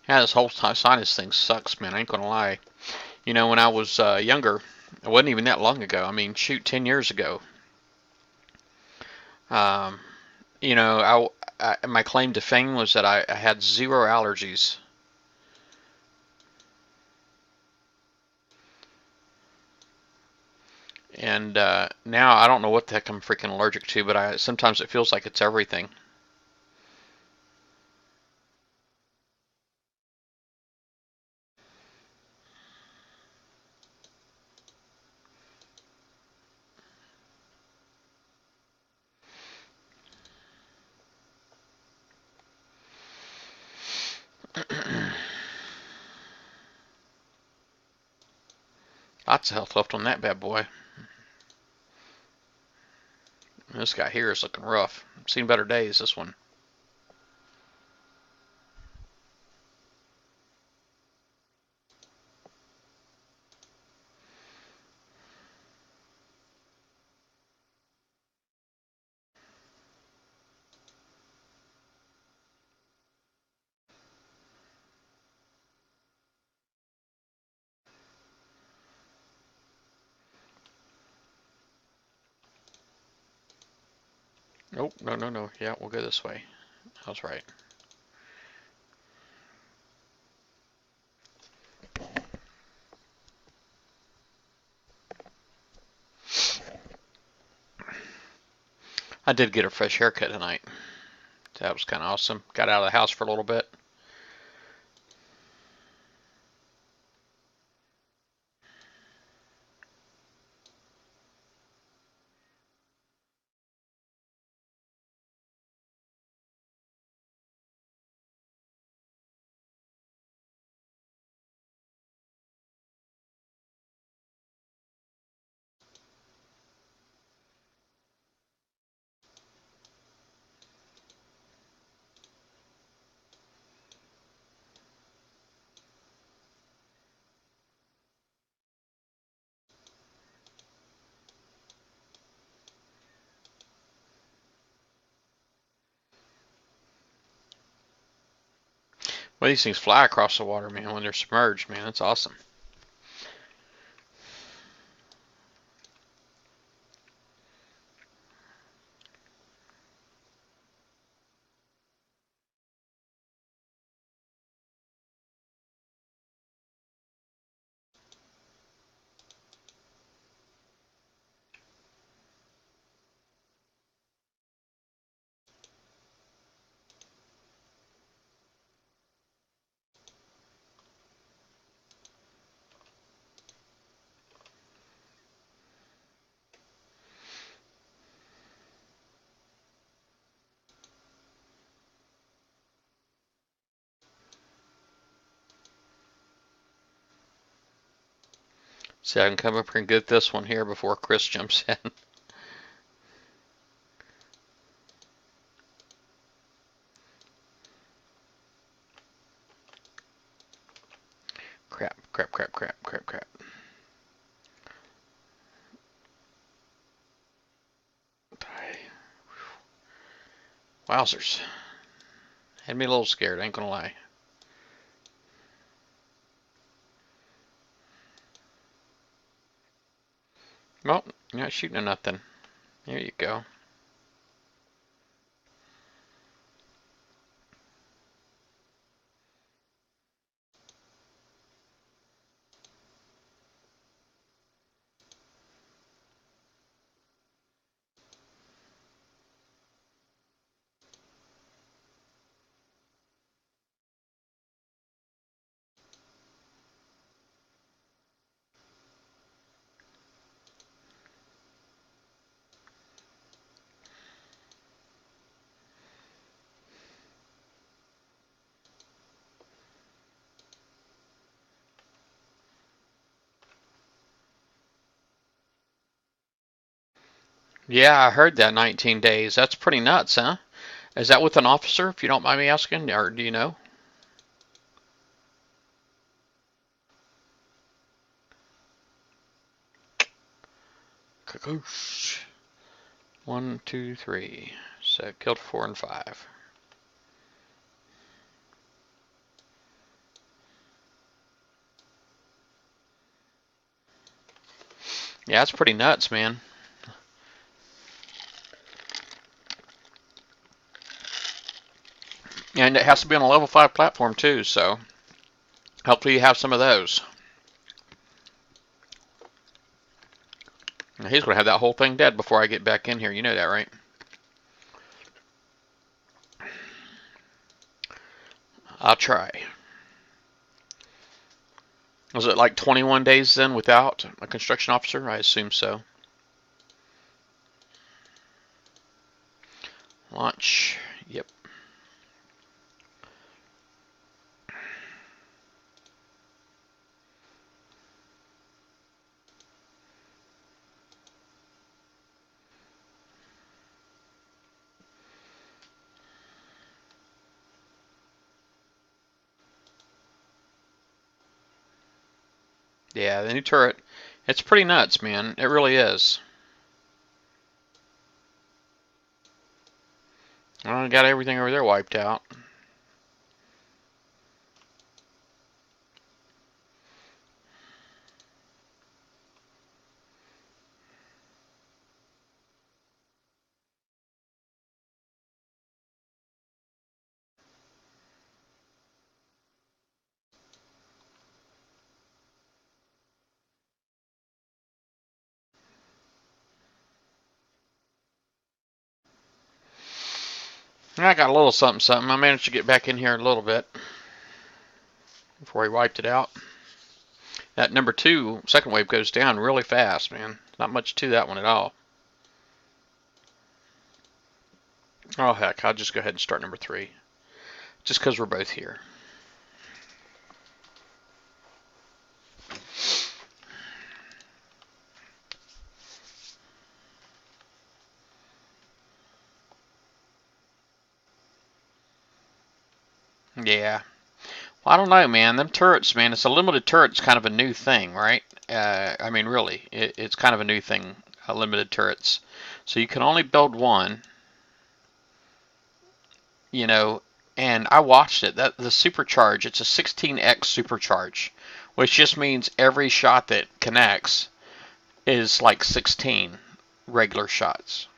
Yeah, this whole sinus thing sucks, man. I ain't gonna lie. You know, when I was younger, it wasn't even that long ago. I mean, shoot, 10 years ago. Um, you know, my claim to fame was that I had zero allergies. And now I don't know what the heck I'm freaking allergic to, but sometimes it feels like it's everything. Lots of health left on that bad boy. This guy here is looking rough. I've seen better days, this one. Nope, no, no, no. Yeah, we'll go this way. I was right. I did get a fresh haircut tonight. That was kind of awesome. Got out of the house for a little bit. Well, these things fly across the water, man, when they're submerged, man. That's awesome. See, I can come up here and get this one here before Chris jumps in. Crap, crap, crap, crap, crap, crap. Wowzers. Had me a little scared, ain't gonna lie. Well, you're not shooting at nothing. There you go. Yeah, I heard that 19 days. That's pretty nuts, huh? Is that with an officer, if you don't mind me asking, or do you know? Kakoosh. 1, 2, 3. So killed 4 and 5. Yeah, that's pretty nuts, man. And it has to be on a level 5 platform too, so hopefully you have some of those. Now, he's going to have that whole thing dead before I get back in here. You know that, right? I'll try. Was it like 21 days then without a construction officer? I assume so. Launch. Yep. Yeah, the new turret, it's pretty nuts, man. It really is. I got everything over there wiped out. I got a little something, something. I managed to get back in here a little bit before he wiped it out. That number 2 second wave goes down really fast, man. Not much to that one at all. Oh, heck, I'll just go ahead and start number 3. Just because we're both here. Yeah. Well, I don't know, man. Them turrets, man, it's a limited turret. It's kind of a new thing, right? I mean, really, it's kind of a new thing, limited turrets. So you can only build one, you know, and I watched it. That the supercharge, it's a 16x supercharge, which just means every shot that connects is like 16 regular shots.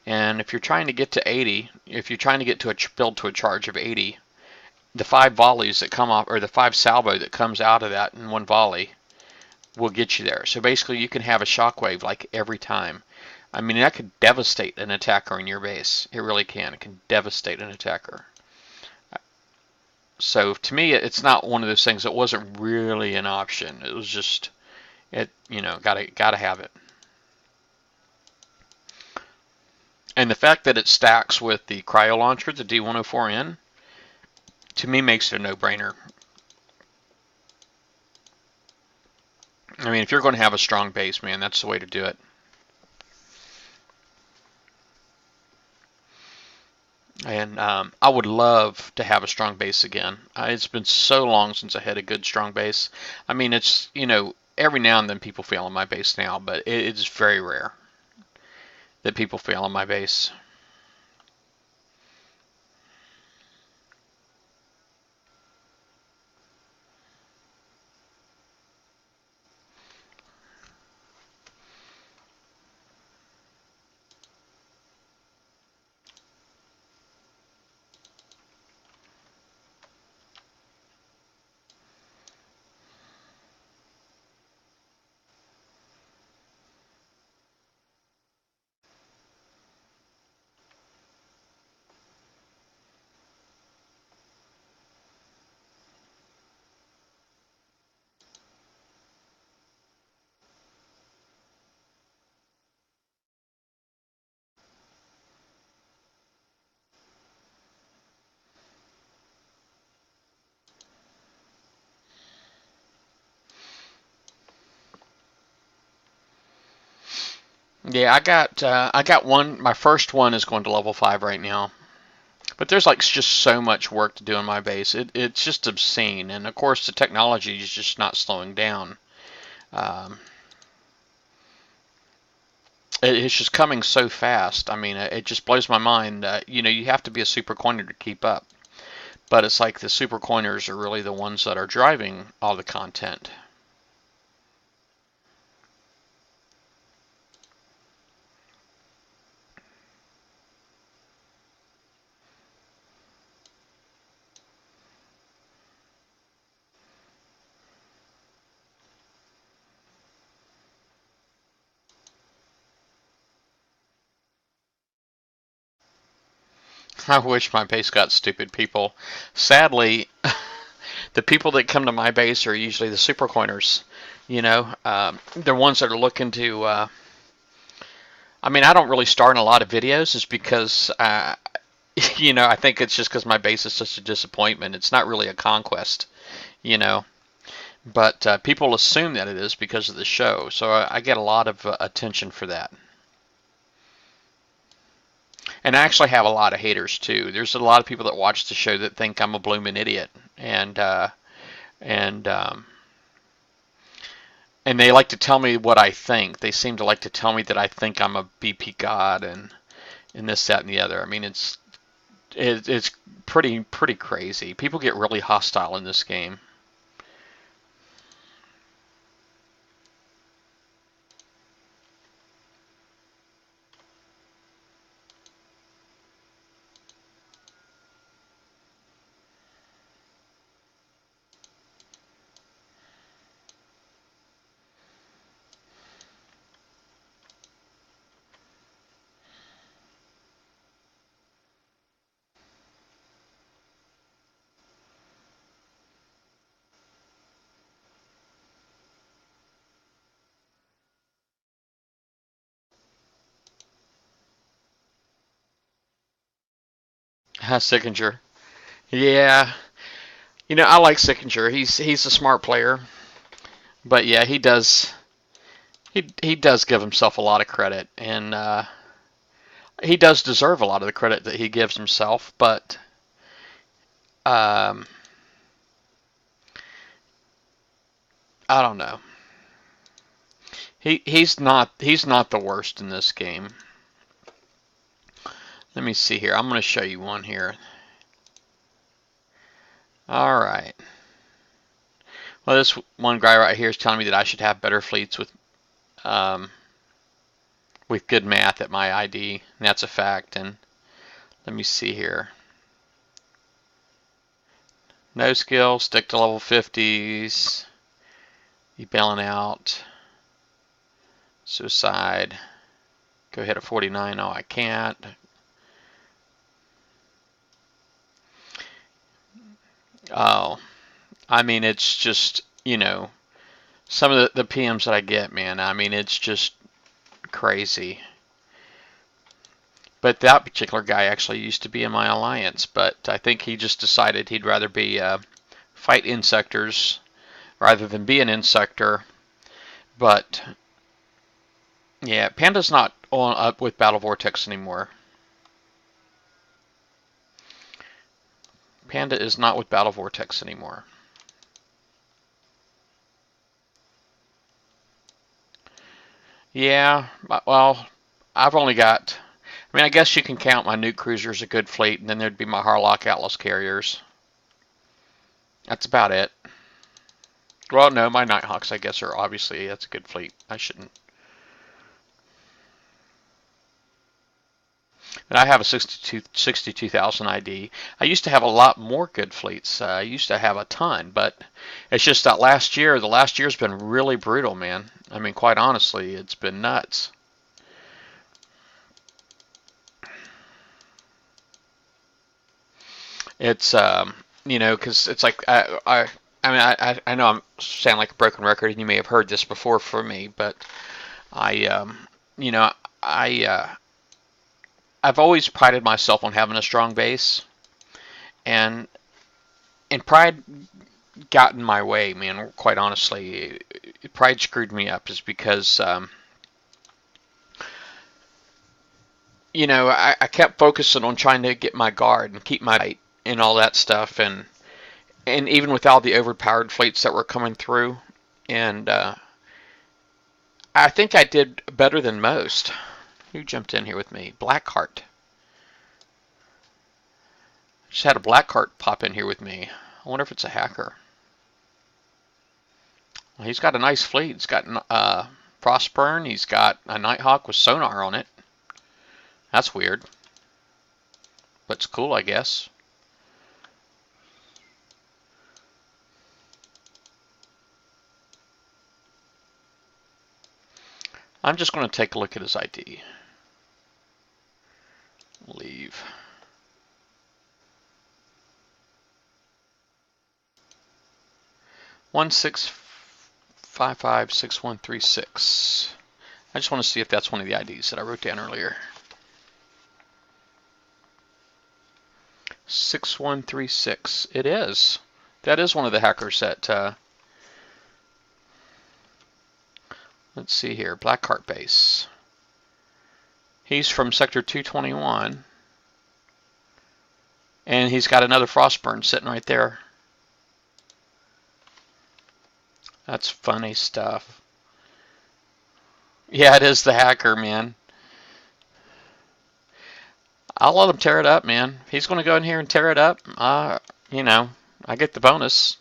And if you're trying to get to 80, if you're trying to get to a build to a charge of 80, the 5 volleys that come off, or the 5 salvo that comes out of that in one volley, will get you there. So basically, you can have a shockwave like every time. I mean, that could devastate an attacker in your base. It really can. It can devastate an attacker. So to me, it's not one of those things that wasn't really an option. It was just, gotta have it. And the fact that it stacks with the cryo launcher, the D104N, to me makes it a no-brainer. I mean, if you're going to have a strong base, man, that's the way to do it. And I would love to have a strong base again. It's been so long since I had a good strong base. I mean, it's, every now and then people fail on my base now, but it's very rare that people fail on my base. Yeah, I got one. My first one is going to level 5 right now. But there's like just so much work to do in my base. It's just obscene. And of course, the technology is just not slowing down. Um, it's just coming so fast. I mean, it just blows my mind. You have to be a super coiner to keep up. But it's like the super coiners are really the ones that are driving all the content. I wish my base got stupid people. Sadly, the people that come to my base are usually the super coiners. They're ones that are looking to. I mean, I don't really start in a lot of videos, is because I think it's just because my base is such a disappointment. It's not really a conquest, you know. But people assume that it is because of the show, so I get a lot of attention for that. And I actually have a lot of haters too. There's a lot of people that watch the show that think I'm a blooming idiot, and and they like to tell me what I think. They seem to like to tell me that I think I'm a BP god and this, that, and the other. I mean, it's pretty crazy. People get really hostile in this game. Sickinger. Yeah, I like Sickinger. He's a smart player, but yeah, he does give himself a lot of credit, and he does deserve a lot of the credit that he gives himself. But um, I don't know. He's not the worst in this game. Let me see here. I'm going to show you one here. All right. Well, this one guy right here is telling me that I should have better fleets with good math at my ID, and that's a fact. And let me see here. No skill, stick to level 50s. You bailing out. Suicide. Go hit a 49. No, I can't. Oh, I mean, it's just, some of the PMs that I get, man. I mean, it's just crazy. But that particular guy actually used to be in my alliance, but I think he just decided he'd rather be fight insectors rather than be an insector. But yeah, Panda's not on up with Battle Vortex anymore. Panda is not with Battle Vortex anymore. Yeah, well, I've only got. I mean, I guess you can count my nuke cruisers a good fleet, and then there'd be my Harlock Atlas carriers. That's about it. Well, no, my Nighthawks, I guess, are obviously, that's a good fleet. I shouldn't. And I have a 62,000 ID. I used to have a lot more good fleets. I used to have a ton, but it's just that the last year's been really brutal, man. I mean, quite honestly, it's been nuts. It's, because it's like, I know I'm sound like a broken record, and you may have heard this before from me, but I, you know, I've always prided myself on having a strong base, and pride got in my way, man. Quite honestly, pride screwed me up, is because I kept focusing on trying to get my guard and keep my height and all that stuff, and even with all the overpowered fleets that were coming through, and I think I did better than most. Who jumped in here with me? Blackheart. Just had a Blackheart pop in here with me. I wonder if it's a hacker. Well, he's got a nice fleet. He's got Frostburn. He's got a Nighthawk with sonar on it. That's weird, but it's cool, I guess. I'm just going to take a look at his ID. Leave. One 6556136. I just want to see if that's one of the IDs that I wrote down earlier. 6136. It is. That is one of the hackers that. Let's see here. Blackheart base. He's from Sector 221. And he's got another Frostburn sitting right there. That's funny stuff. Yeah, it is the hacker, man. I'll let him tear it up, man. If he's going to go in here and tear it up, you know, I get the bonus.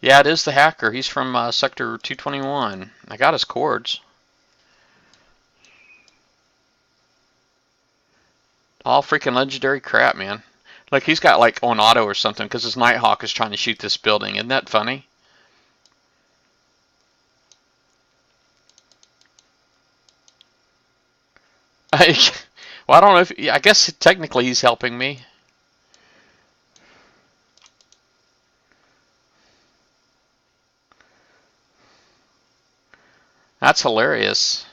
Yeah, it is the hacker. He's from Sector 221. I got his cords. All freaking legendary crap, man. Like, he's got, like, on auto or something because his Nighthawk is trying to shoot this building. Isn't that funny? Well, I don't know if... I guess technically he's helping me. That's hilarious.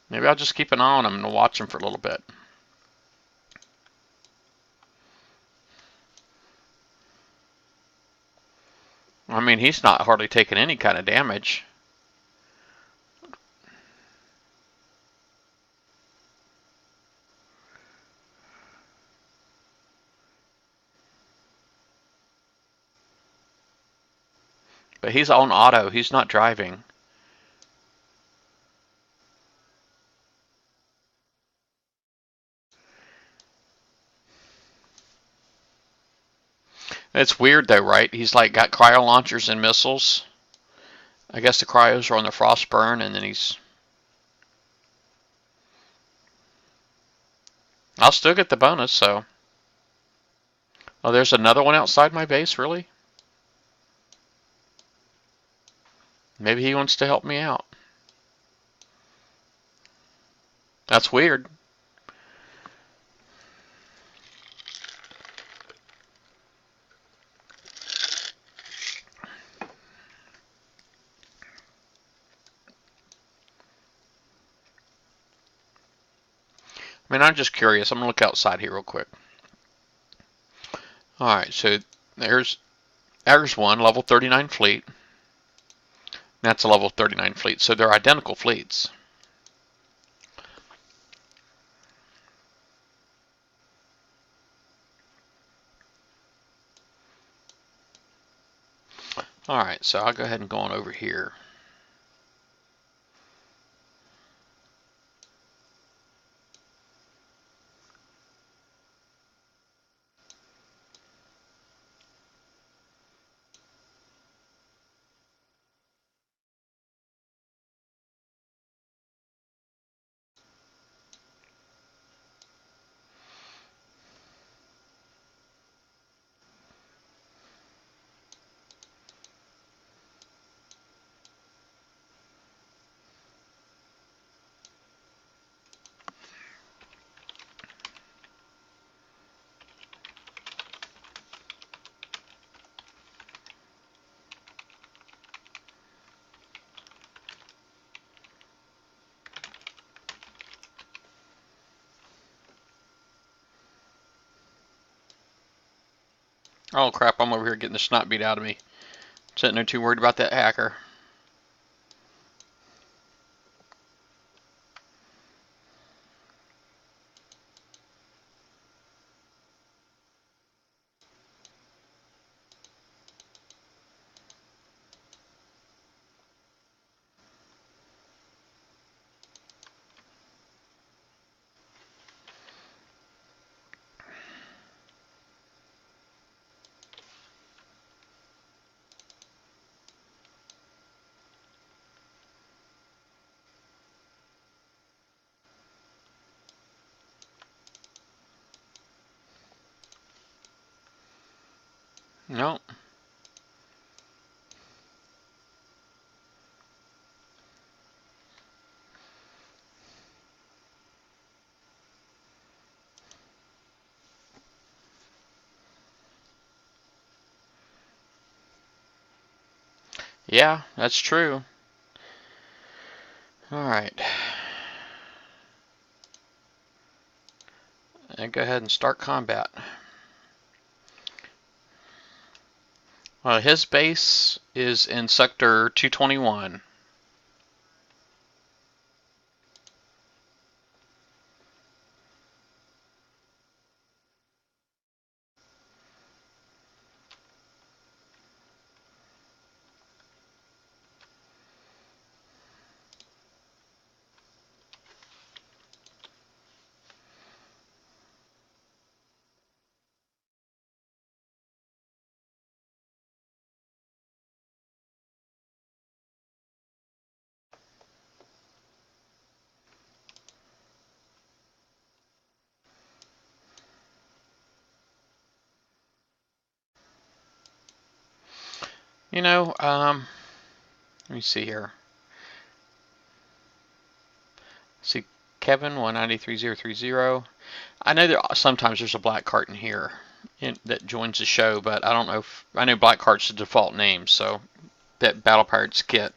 Maybe I'll just keep an eye on him and watch him for a little bit. I mean, he's not hardly taking any kind of damage. But he's on auto. He's not driving. It's weird though, right? He's like got cryo launchers and missiles. I guess the cryos are on the Frostburn, and then he's... I'll still get the bonus, so... Oh, there's another one outside my base, really? Maybe he wants to help me out. That's weird. I mean, I'm just curious. I'm going to look outside here real quick. Alright, so there's one, level 39 fleet. That's a level 39 fleet, so they're identical fleets. Alright, so I'll go ahead and go on over here. Oh crap, I'm over here getting the snot beat out of me. Sitting there too worried about that hacker. No. Yeah, that's true. Alright. And go ahead and start combat. His base is in Sector 221. You know, let me see here. See, Kevin 193030. I know that sometimes there's a black cart in here that joins the show, but I don't know if I know black cart's the default name, so that Battle Pirates kit.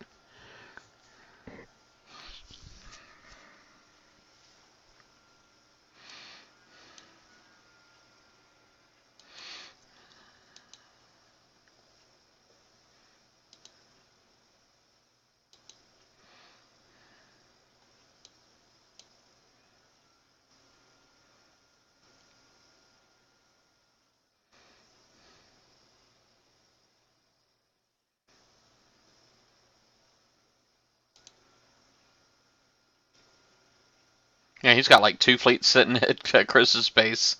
Yeah, he's got like 2 fleets sitting at Chris's base.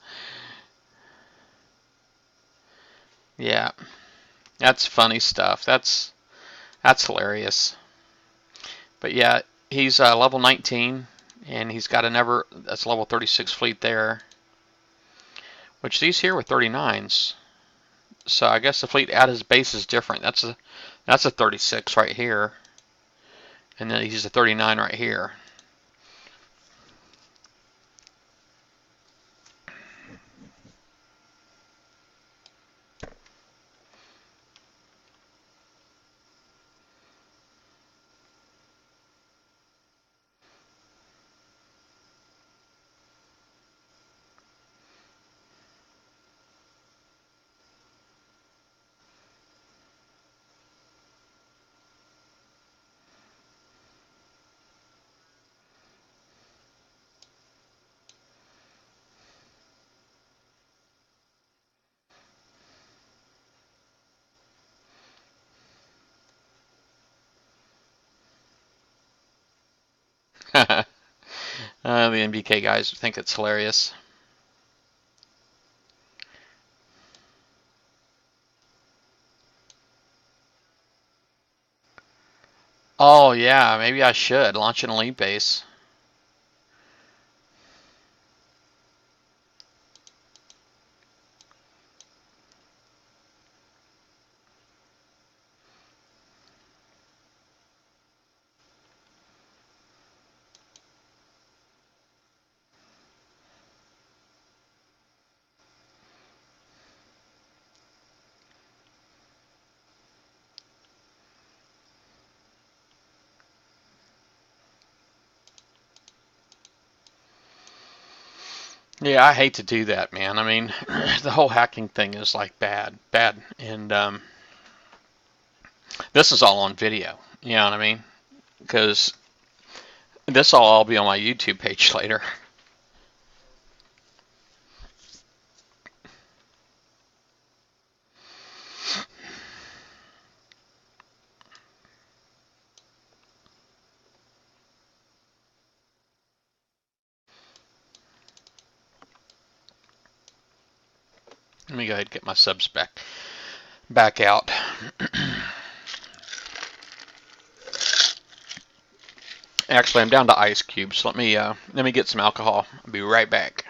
Yeah, that's funny stuff. That's hilarious. But yeah, he's level 19, and he's got another that's level 36 fleet there, which these here were 39s. So I guess the fleet at his base is different. That's a 36 right here, and then he's a 39 right here. The NBK guys think it's hilarious. Oh yeah, maybe I should launch an elite base. Yeah, I hate to do that, man. I mean, the whole hacking thing is like bad, bad, and this is all on video. You know what I mean? Because this will all be on my YouTube page later. Let me go ahead and get my subs back out. Actually, I'm down to ice cubes. Let me get some alcohol. I'll be right back.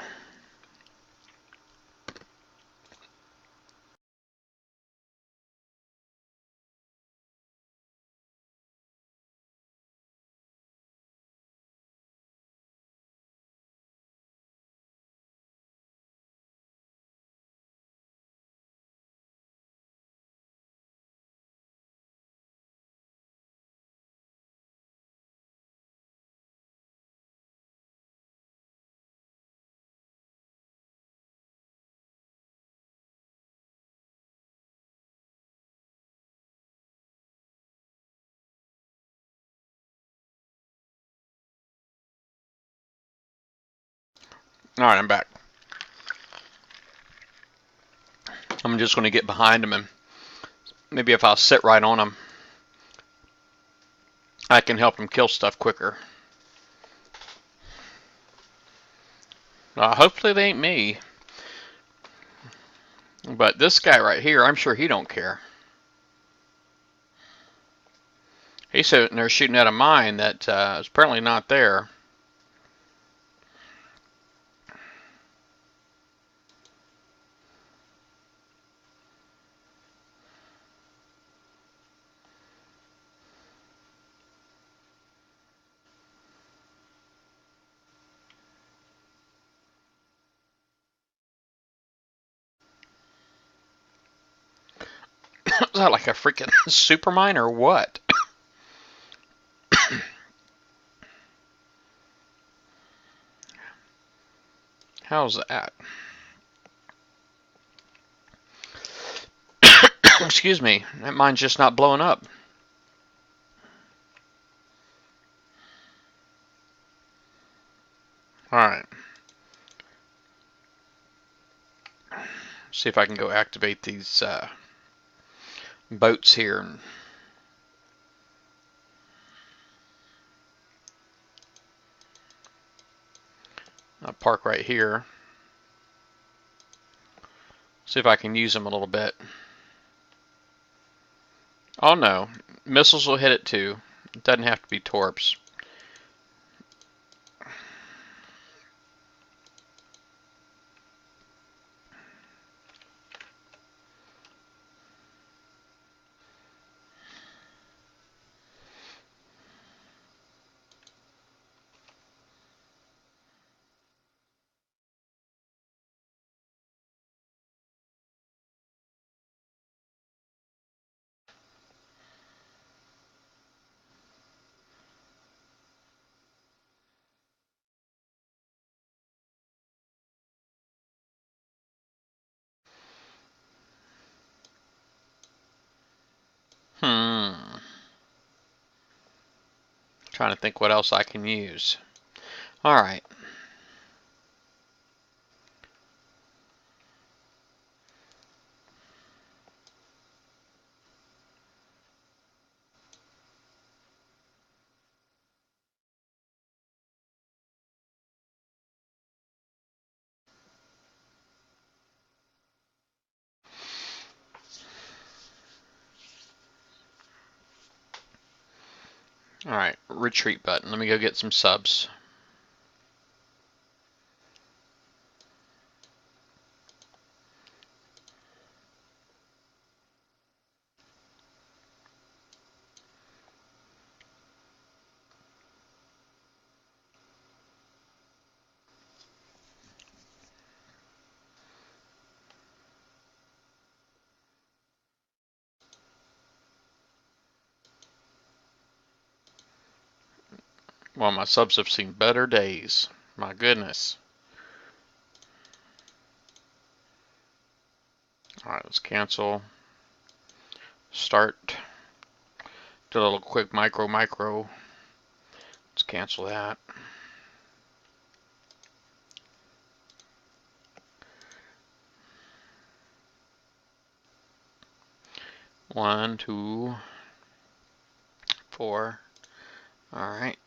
All right, I'm back. I'm just going to get behind him, and maybe if I'll sit right on him, I can help him kill stuff quicker. Hopefully they ain't me. But this guy right here, I'm sure he don't care. He's sitting there shooting at a mine that is apparently not there. Is that like a freaking super mine or what? How's that? Excuse me, that mine's just not blowing up. Alright. See if I can go activate these boats here. I'll park right here. See if I can use them a little bit. Oh no, missiles will hit it too. It doesn't have to be torps. Trying to think what else I can use. Alright. Alright, retreat button. Let me go get some subs. Well, my subs have seen better days. My goodness. Alright, let's cancel. Start. Do a little quick micro. Let's cancel that. One, 2, 4. Alright.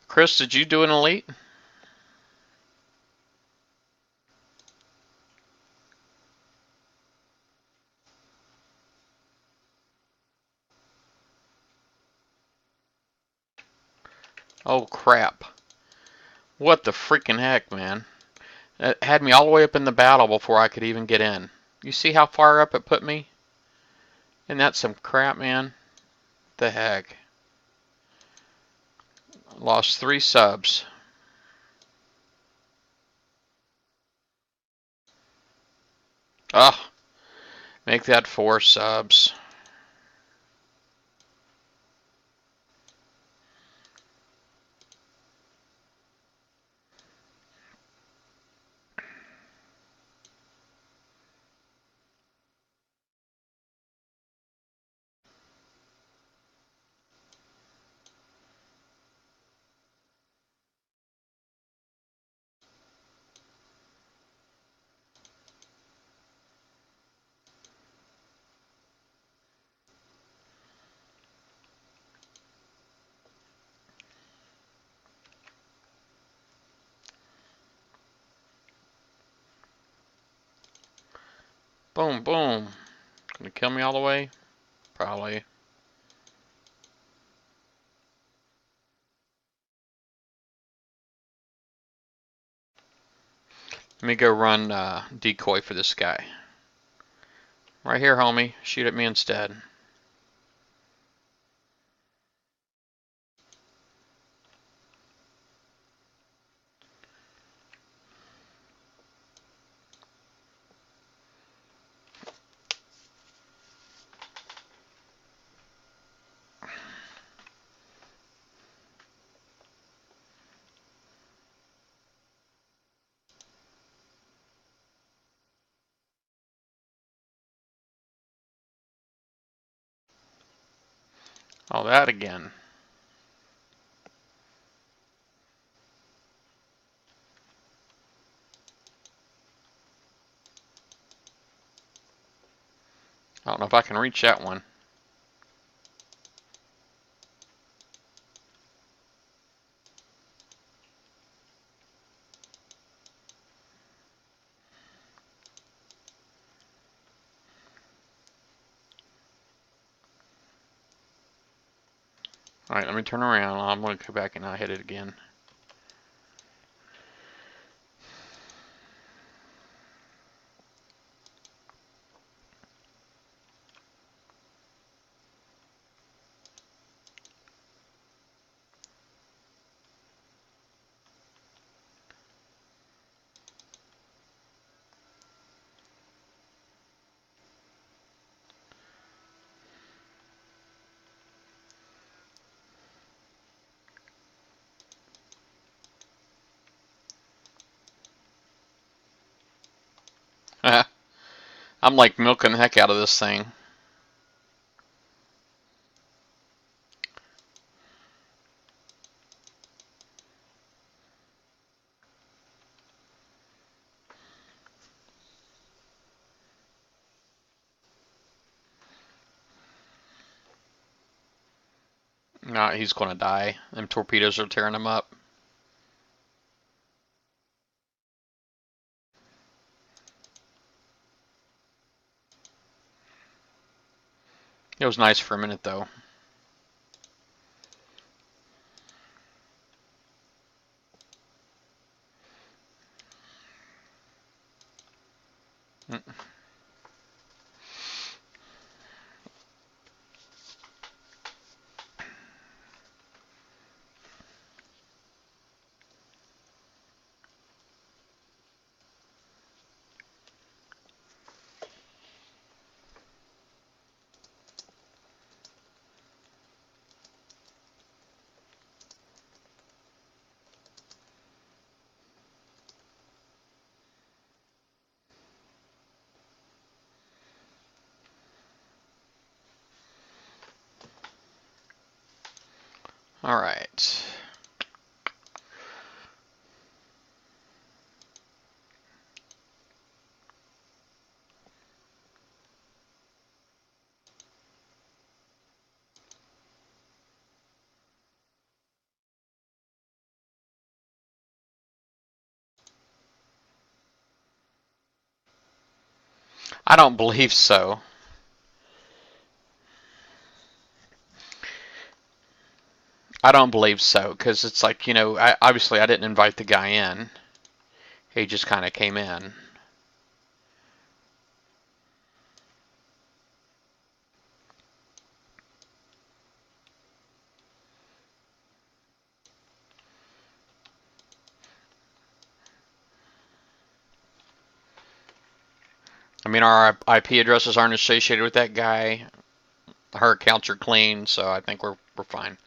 Chris, did you do an elite? Oh crap. What the freaking heck, man? It had me all the way up in the battle before I could even get in. You see how far up it put me? Isn't that some crap, man? The heck? Lost 3 subs. Ugh. Make that 4 subs. Boom, boom. Gonna kill me all the way? Probably. Let me go run decoy for this guy. Right here, homie. Shoot at me instead. Oh, that again. I don't know if I can reach that one. Alright, let me turn around. I'm going to go back and I'll hit it again. I'm like milking the heck out of this thing. Nah, he's going to die. Them torpedoes are tearing him up. It was nice for a minute, though. Alright. I don't believe so. I don't believe so, because it's like, you know, obviously I didn't invite the guy in. He just kind of came in. I mean, our IP addresses aren't associated with that guy. Her accounts are clean, so I think we're fine.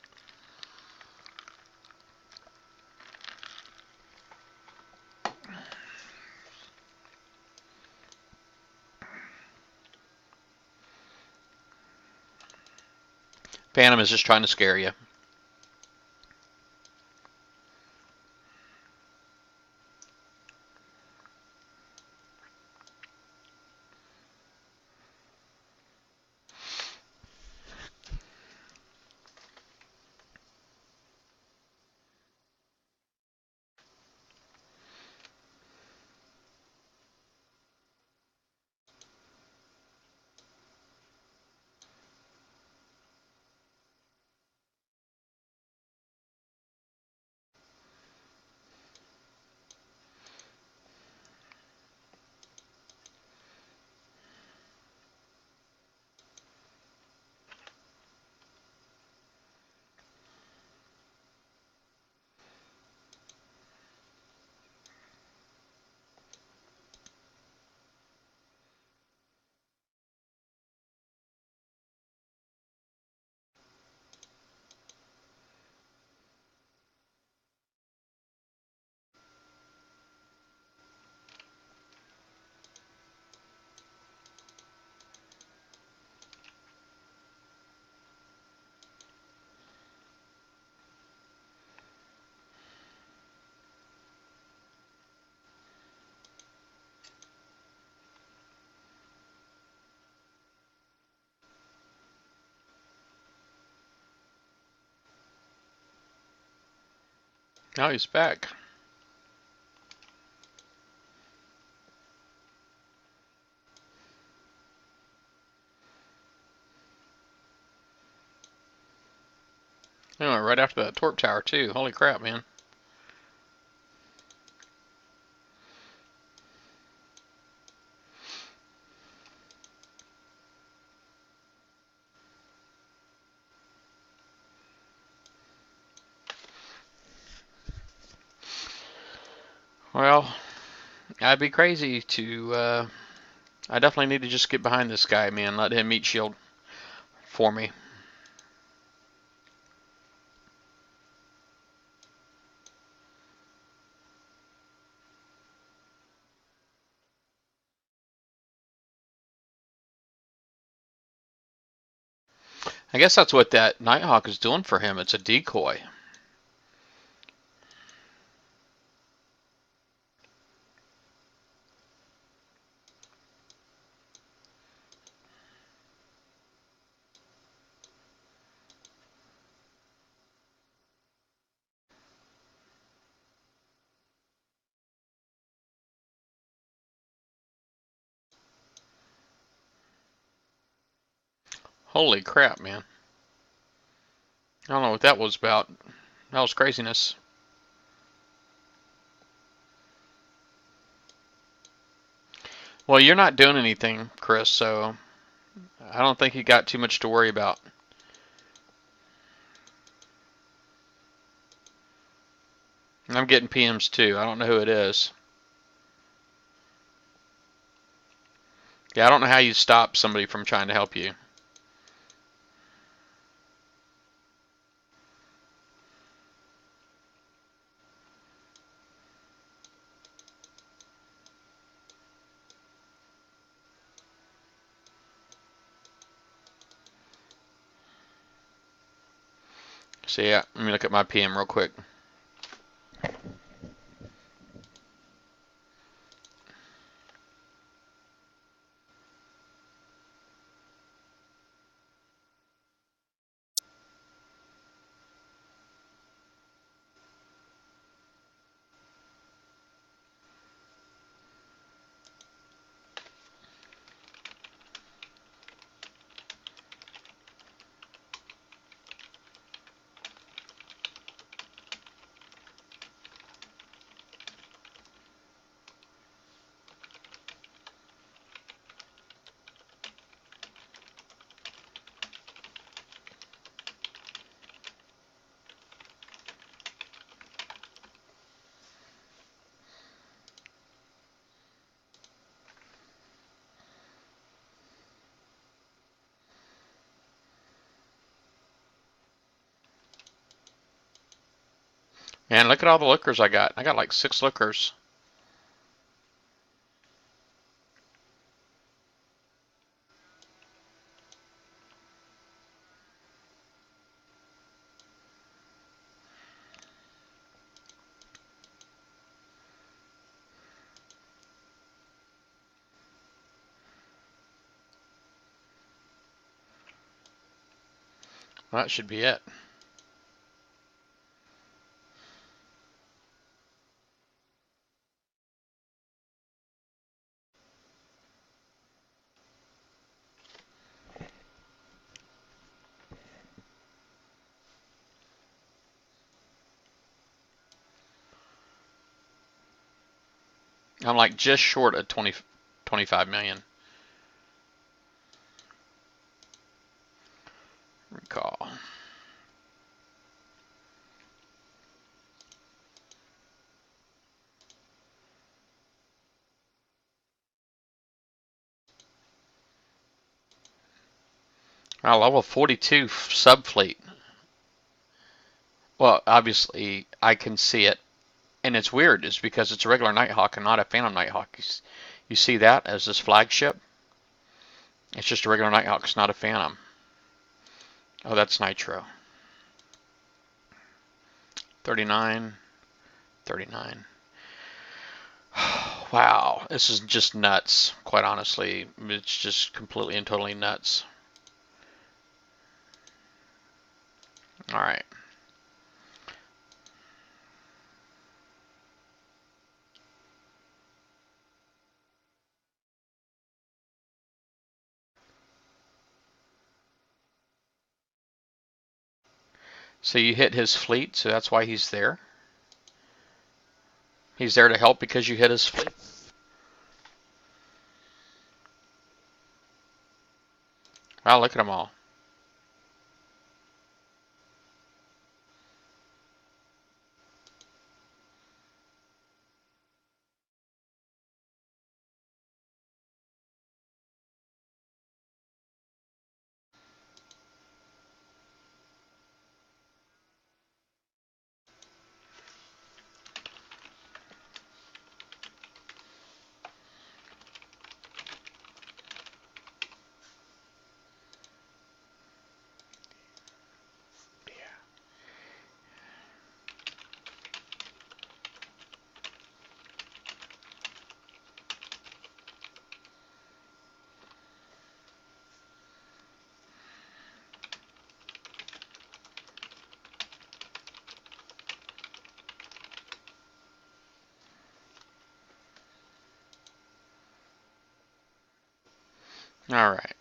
Phantom is just trying to scare you. Now he's back. Oh, right after that torp tower too. Holy crap, man. Well, I'd be crazy to, I definitely need to just get behind this guy, man. Let him meet shield for me. I guess that's what that Nighthawk is doing for him. It's a decoy. Holy crap, man. I don't know what that was about. That was craziness. Well, you're not doing anything, Chris, so I don't think you got too much to worry about. I'm getting PMs too. I don't know who it is. Yeah, I don't know how you stop somebody from trying to help you. So yeah, let me look at my PM real quick. Man, look at all the lookers I got. I got like 6 lookers. Well, that should be it. I'm like just short of 25 million. Recall. Level 42 subfleet. Well, obviously I can see it, and it's weird. It's because it's a regular Nighthawk and not a Phantom Nighthawk. You see that as this flagship? It's just a regular Nighthawk. It's not a Phantom. Oh, that's Nitro. 39, 39. Wow, this is just nuts, quite honestly. It's just completely and totally nuts. Alright. So you hit his fleet, so that's why he's there? He's there to help because you hit his fleet? Wow, look at them all. All right.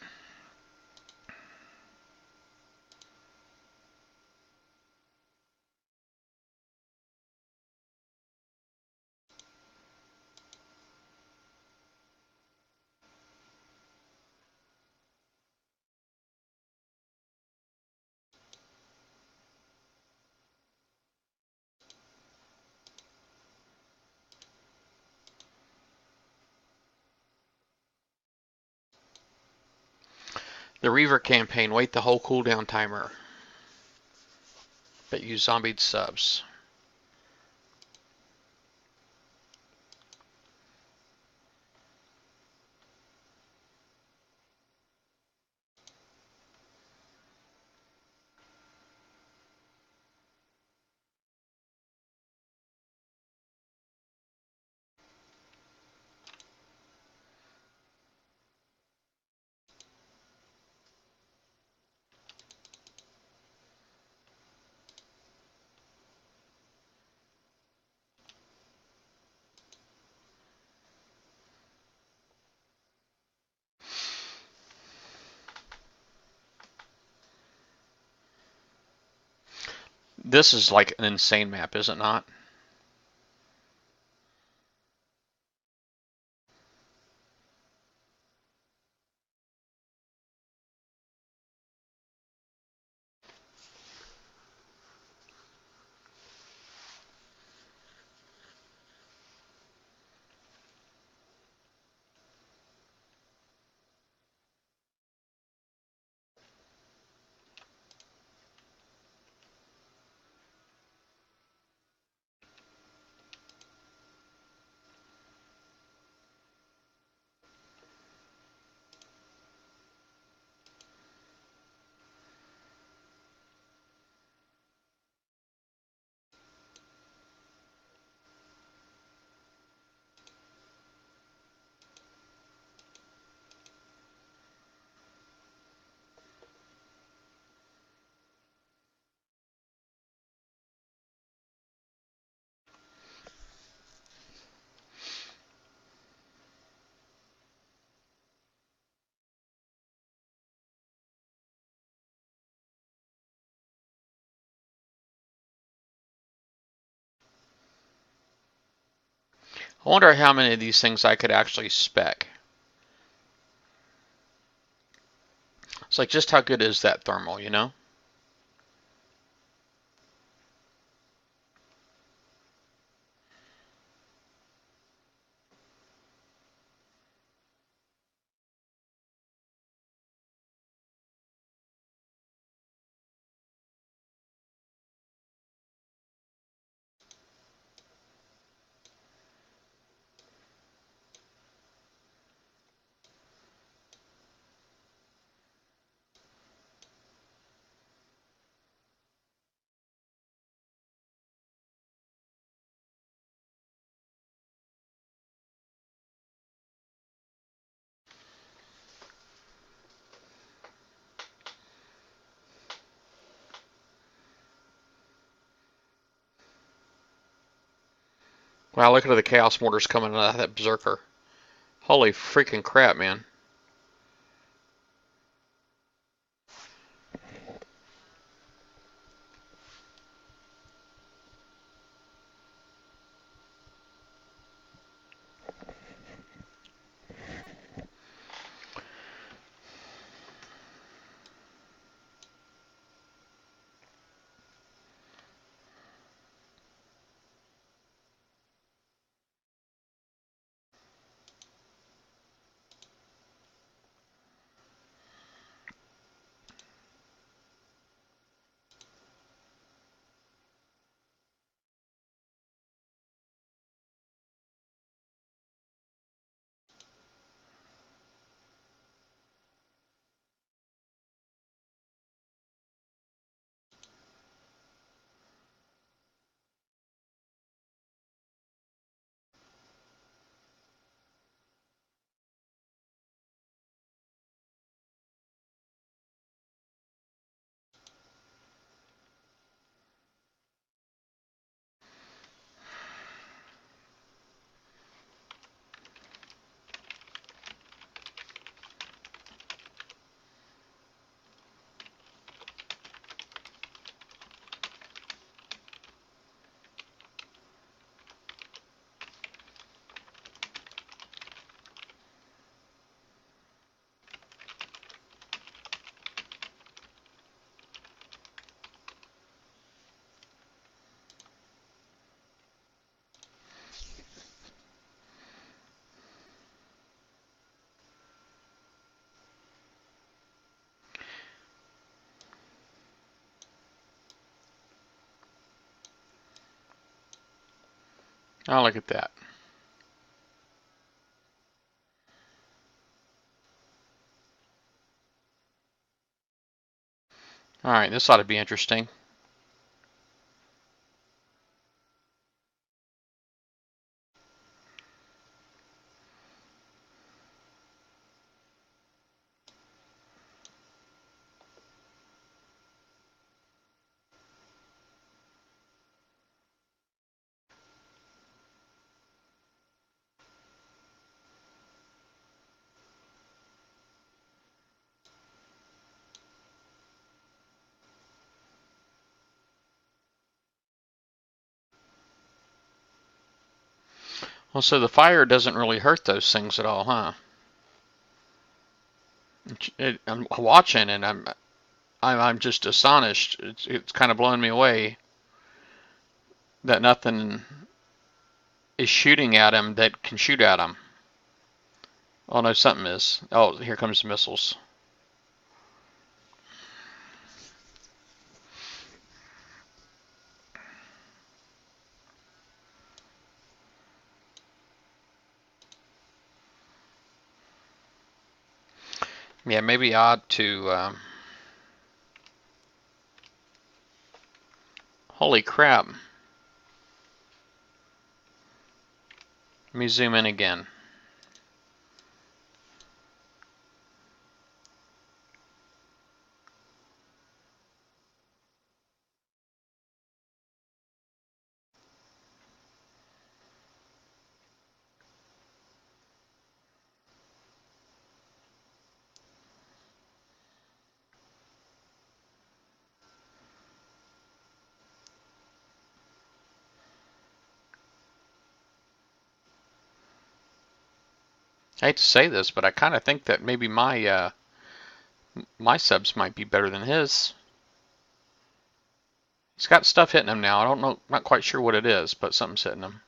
The Reaver campaign, wait the whole cooldown timer, but use zombied subs. This is like an insane map, is it not? I wonder how many of these things I could actually spec. It's like, just how good is that thermal, you know? Wow, look at the Chaos Mortars coming out of that Berserker. Holy freaking crap, man. Oh, look at that. All right, this ought to be interesting. Well, so the fire doesn't really hurt those things at all, huh? I'm watching and I'm just astonished. It's kind of blowing me away that nothing is shooting at him that can shoot at him. Oh no, something is. Oh, here comes the missiles. Yeah, maybe I ought to. Holy crap! Let me zoom in again. I hate to say this, but I kind of think that maybe my subs might be better than his. He's got stuff hitting him now. I don't know, not quite sure what it is, but something's hitting him.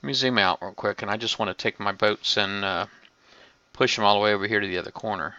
Let me zoom out real quick, and I just want to take my boats and push them all the way over here to the other corner.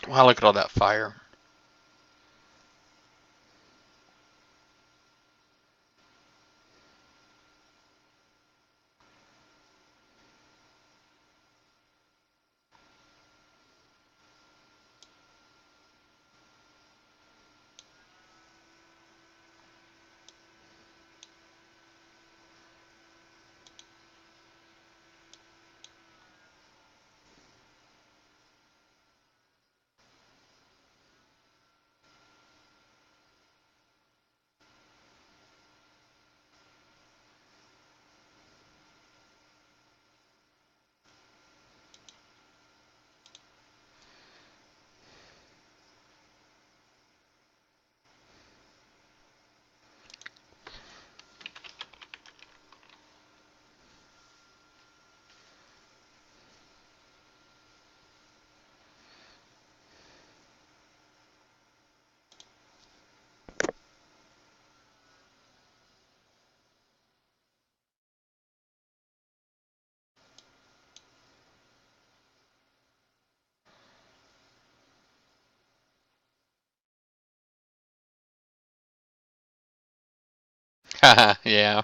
Wow, look at all that fire. Haha, yeah.